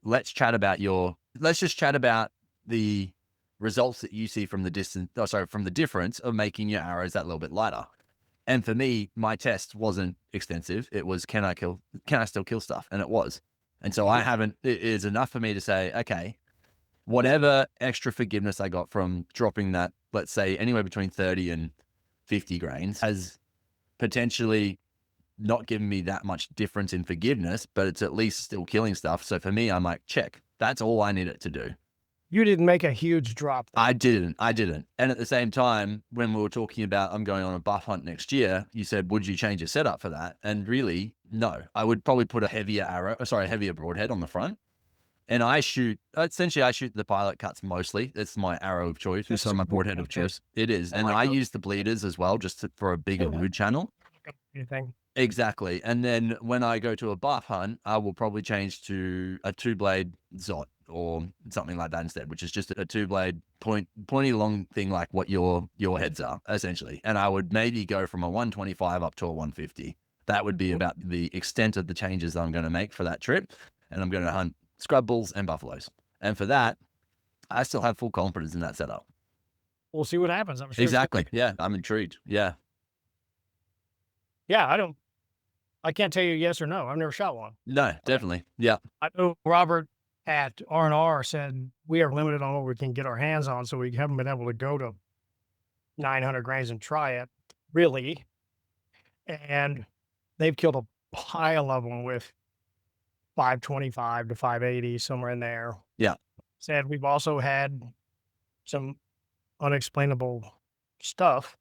let's just chat about the results that you see from from the difference of making your arrows that little bit lighter. And for me, my test wasn't extensive. It was, can I still kill stuff? And it was. And so it is enough for me to say, okay, whatever extra forgiveness I got from dropping that, let's say anywhere between 30 and 50 grains, has potentially not given me that much difference in forgiveness, but it's at least still killing stuff. So for me, I'm like, check. That's all I need it to do. You didn't make a huge drop. I didn't. And at the same time, when we were talking about I'm going on a buff hunt next year, you said, would you change your setup for that? And really, no. I would probably put a heavier broadhead on the front. And I shoot the pilot cuts mostly. It's my arrow of choice. So my broadhead of choice. It is. And I use the bleeders as well, just for a bigger wood channel. Anything. Exactly. And then when I go to a buff hunt, I will probably change to a 2-blade Zot or something like that instead, which is just a 2-blade pointy long thing like what your heads are, essentially. And I would maybe go from a 125 up to a 150. That would be about the extent of the changes I'm going to make for that trip. And I'm going to hunt scrub bulls and buffaloes. And for that, I still have full confidence in that setup. We'll see what happens. I'm sure. Exactly. Yeah. I'm intrigued. Yeah. Yeah. I can't tell you yes or no. I've never shot one. No, definitely. Yeah. I know Robert at R&R said we are limited on what we can get our hands on, so we haven't been able to go to 900 grains and try it, really. And they've killed a pile of them with 525 to 580, somewhere in there. Yeah. Said we've also had some unexplainable stuff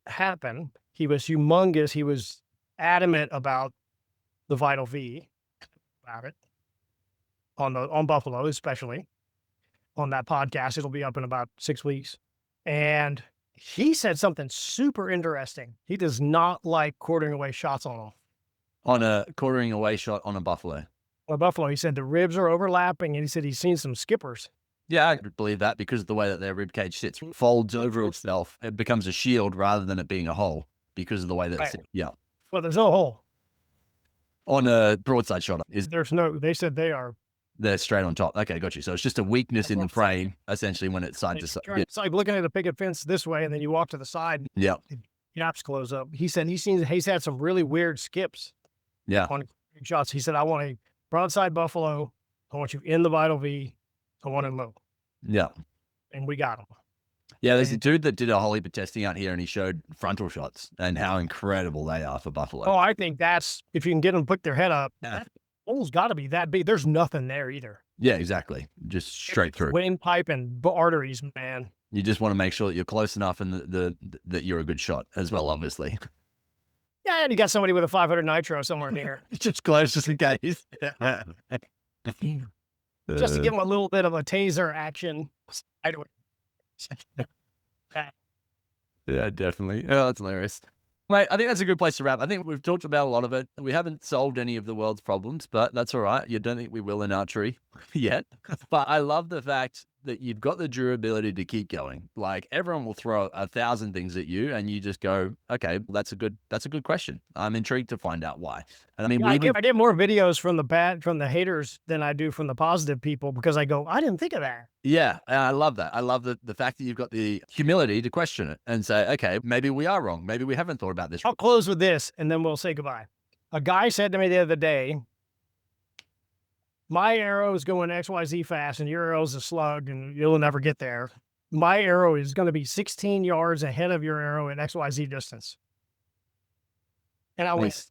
happen. He was humongous. He was adamant about the Vital V, about it on buffalo, especially on that podcast. It'll be up in about 6 weeks. And he said something super interesting. He does not like quartering away shots on him. On a quartering away shot on a buffalo. On a buffalo, he said the ribs are overlapping, and he said he's seen some skippers. Yeah, I could believe that because of the way that their rib cage sits, folds over itself. It becomes a shield rather than it being a hole because of the way that it sits. Yeah. Well, there's no hole. On a broadside shot, There's no, they said they're straight on top. Okay, got you. So it's just a weakness in the frame, essentially, when it's side to side. Yeah. It's like looking at a picket fence this way, and then you walk to the side. Yeah. Gaps close up. He said he's had some really weird skips. Yeah. On shots. He said, I want a broadside buffalo. I want you in the Vital V. I want him low. Yeah. And we got him. Yeah, there's a dude that did a whole heap of testing out here, and he showed frontal shots and how incredible they are for buffalo. Oh, I think that's, if you can get them to put their head up, Yeah. that hole's got to be that big. There's nothing there either. Yeah, exactly. Just straight through. Windpipe and arteries, man. You just want to make sure that you're close enough and that you're a good shot as well, obviously. Yeah, and you got somebody with a 500 nitro somewhere near. Just close, just in case. Just to give them a little bit of a taser action. I do it. Yeah, definitely. Oh, that's hilarious. Mate, I think that's a good place to wrap. I think we've talked about a lot of it. We haven't solved any of the world's problems, but that's all right. You don't think we will in archery yet. But I love the fact that you've got the durability to keep going. Like everyone will throw 1,000 things at you and you just go, okay, that's a good question. I'm intrigued to find out why. And I mean, I get more videos from the haters than I do from the positive people because I go, I didn't think of that. Yeah, and I love that. I love the fact that you've got the humility to question it and say, okay, maybe we are wrong. Maybe we haven't thought about this. I'll close with this and then we'll say goodbye. A guy said to me the other day, my arrow is going XYZ fast and your arrow's a slug and you'll never get there. My arrow is going to be 16 yards ahead of your arrow at XYZ distance. And I went,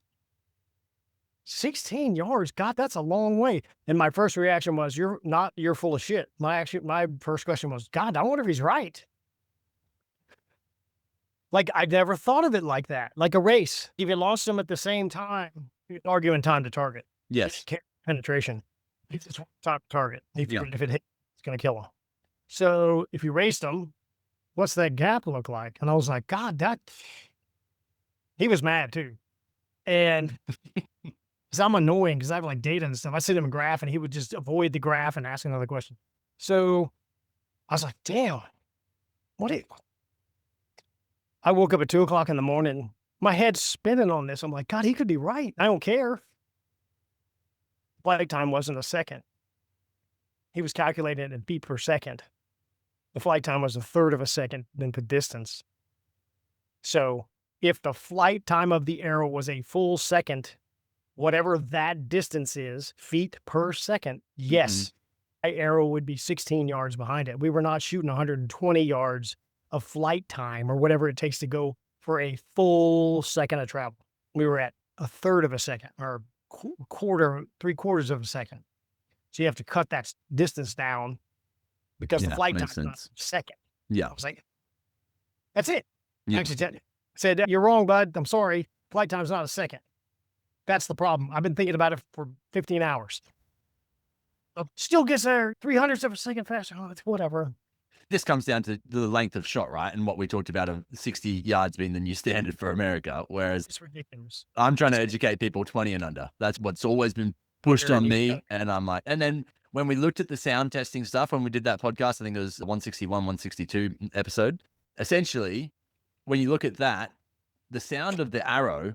16 yards? God, that's a long way. And my first reaction was, you're full of shit. My first question was, God, I wonder if he's right. Like, I never thought of it like that. Like a race. If you lost them at the same time, you're arguing time to target. Yes. Penetration. It's top target. If it hits, it's going to kill them. So if you raced them, what's that gap look like? And I was like, God, he was mad too. And because I'm annoying because I have like data and stuff. I sent him a graph and he would just avoid the graph and ask another question. So I was like, damn, I woke up at 2:00 in the morning. My head's spinning on this. I'm like, God, he could be right. I don't care. Flight time wasn't a second. He was calculating in feet per second. The flight time was 1/3 of a second than the distance. So if the flight time of the arrow was a full second, whatever that distance is, feet per second, yes, my arrow would be 16 yards behind it. We were not shooting 120 yards of flight time or whatever it takes to go for a full second of travel. We were at 1/3 of a second or 3/4 of a second. So you have to cut that distance down because the flight time is not a second. Yeah. I was like, that's it. Yeah. Actually, said, you're wrong, bud. I'm sorry. Flight time's not a second. That's the problem. I've been thinking about it for 15 hours. Still gets there 300ths of a second faster. Oh, it's whatever. This comes down to the length of shot, right? And what we talked about of 60 yards being the new standard for America. Whereas it's ridiculous. I'm trying to educate people 20 and under. That's what's always been pushed on me. And I'm like, and then when we looked at the sound testing stuff, when we did that podcast, I think it was 161, 162 episode. Essentially, when you look at that, the sound of the arrow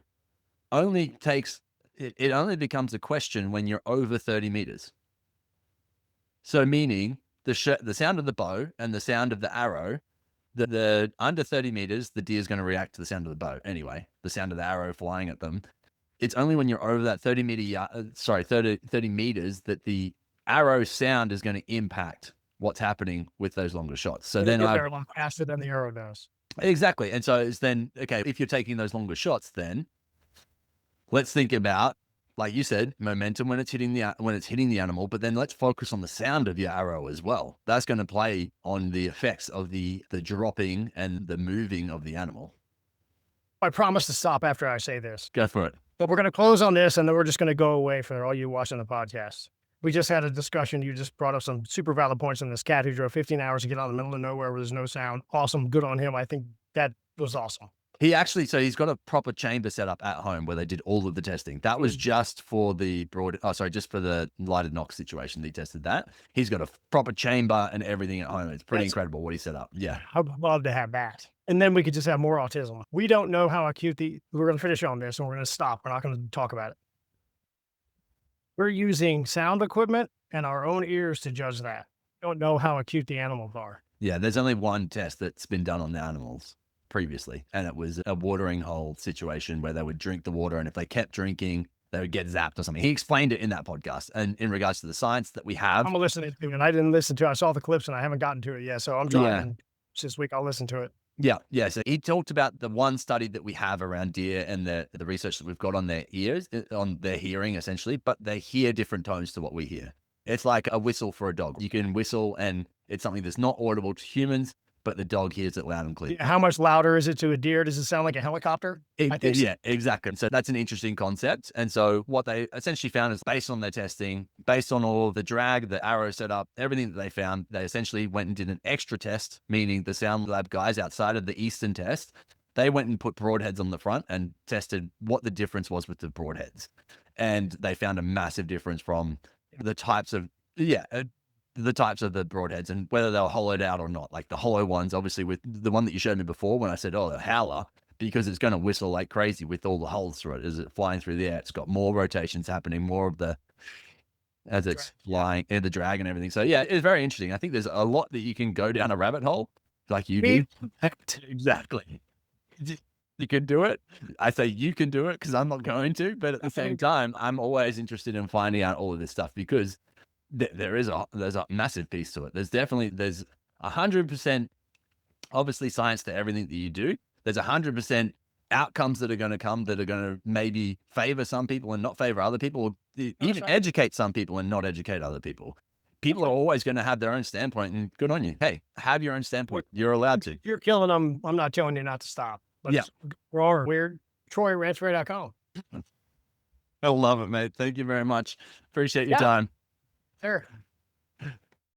only takes, it only becomes a question when you're over 30 meters. So meaning the sound of the bow and the sound of the arrow, the under 30 meters, the deer is going to react to the sound of the bow anyway, the sound of the arrow flying at them. It's only when you're over that 30 meters that the arrow sound is going to impact what's happening with those longer shots. So then they're a lot faster than the arrow does. Exactly. And so it's then, okay, if you're taking those longer shots, then let's think about, like you said, momentum when it's hitting the animal, but then let's focus on the sound of your arrow as well. That's going to play on the effects of the dropping and the moving of the animal. I promise to stop after I say this. Go for it. But we're going to close on this, and then we're just going to go away for all you watching the podcast. We just had a discussion. You just brought up some super valid points on this cat who drove 15 hours to get out in the middle of nowhere where there's no sound. Awesome. Good on him. I think that was awesome. He actually, so he's got a proper chamber set up at home where they did all of the testing. That was just for the just for the lighted knock situation. He tested that. He's got a proper chamber and everything at home. It's pretty incredible what he set up. Yeah. I'd love to have that. And then we could just have more autism. We don't know how acute we're going to finish on this and we're going to stop. We're not going to talk about it. We're using sound equipment and our own ears to judge that. Don't know how acute the animals are. Yeah. There's only one test that's been done on the animals previously, and it was a watering hole situation where they would drink the water, and if they kept drinking, they would get zapped or something. He explained it in that podcast, and in regards to the science that we have. I'm listening to it, and I didn't listen to it. I saw the clips, and I haven't gotten to it yet, so I'm trying this week. I'll listen to it. Yeah. So he talked about the one study that we have around deer and the research that we've got on their ears, on their hearing essentially, but they hear different tones to what we hear. It's like a whistle for a dog. You can whistle, and it's something that's not audible to humans, but the dog hears it loud and clear. How much louder is it to a deer? Does it sound like a helicopter? Yeah, exactly. So that's an interesting concept. And so what they essentially found is, based on their testing, based on all of the drag, the arrow setup, everything that they found, they essentially went and did an extra test, meaning the Sound Lab guys outside of the Eastern test, they went and put broadheads on the front and tested what the difference was with the broadheads. And they found a massive difference from the types of, the types of the broadheads and whether they were hollowed out or not. Like the hollow ones, obviously, with the one that you showed me before when I said, oh, the howler, because it's going to whistle like crazy with all the holes through it as it's flying through the air. It's got more rotations happening, more of the, as it's flying, and the drag and everything. So yeah, it's very interesting. I think there's a lot that you can go down a rabbit hole like you do. Exactly. You can do it. I say you can do it because I'm not going to, but at the same time, I'm always interested in finding out all of this stuff, because there's a massive piece to it. There's 100% obviously science to everything that you do. There's 100% outcomes that are going to come that are going to maybe favor some people and not favor other people, or even educate some people and not educate other people. People are always going to have their own standpoint, and good on you. Hey, have your own standpoint. You're allowed to. You're killing them. I'm not telling you not to stop. But we're weird. TroyRanchFairy.com. I love it, mate. Thank you very much. Appreciate your time. Sure.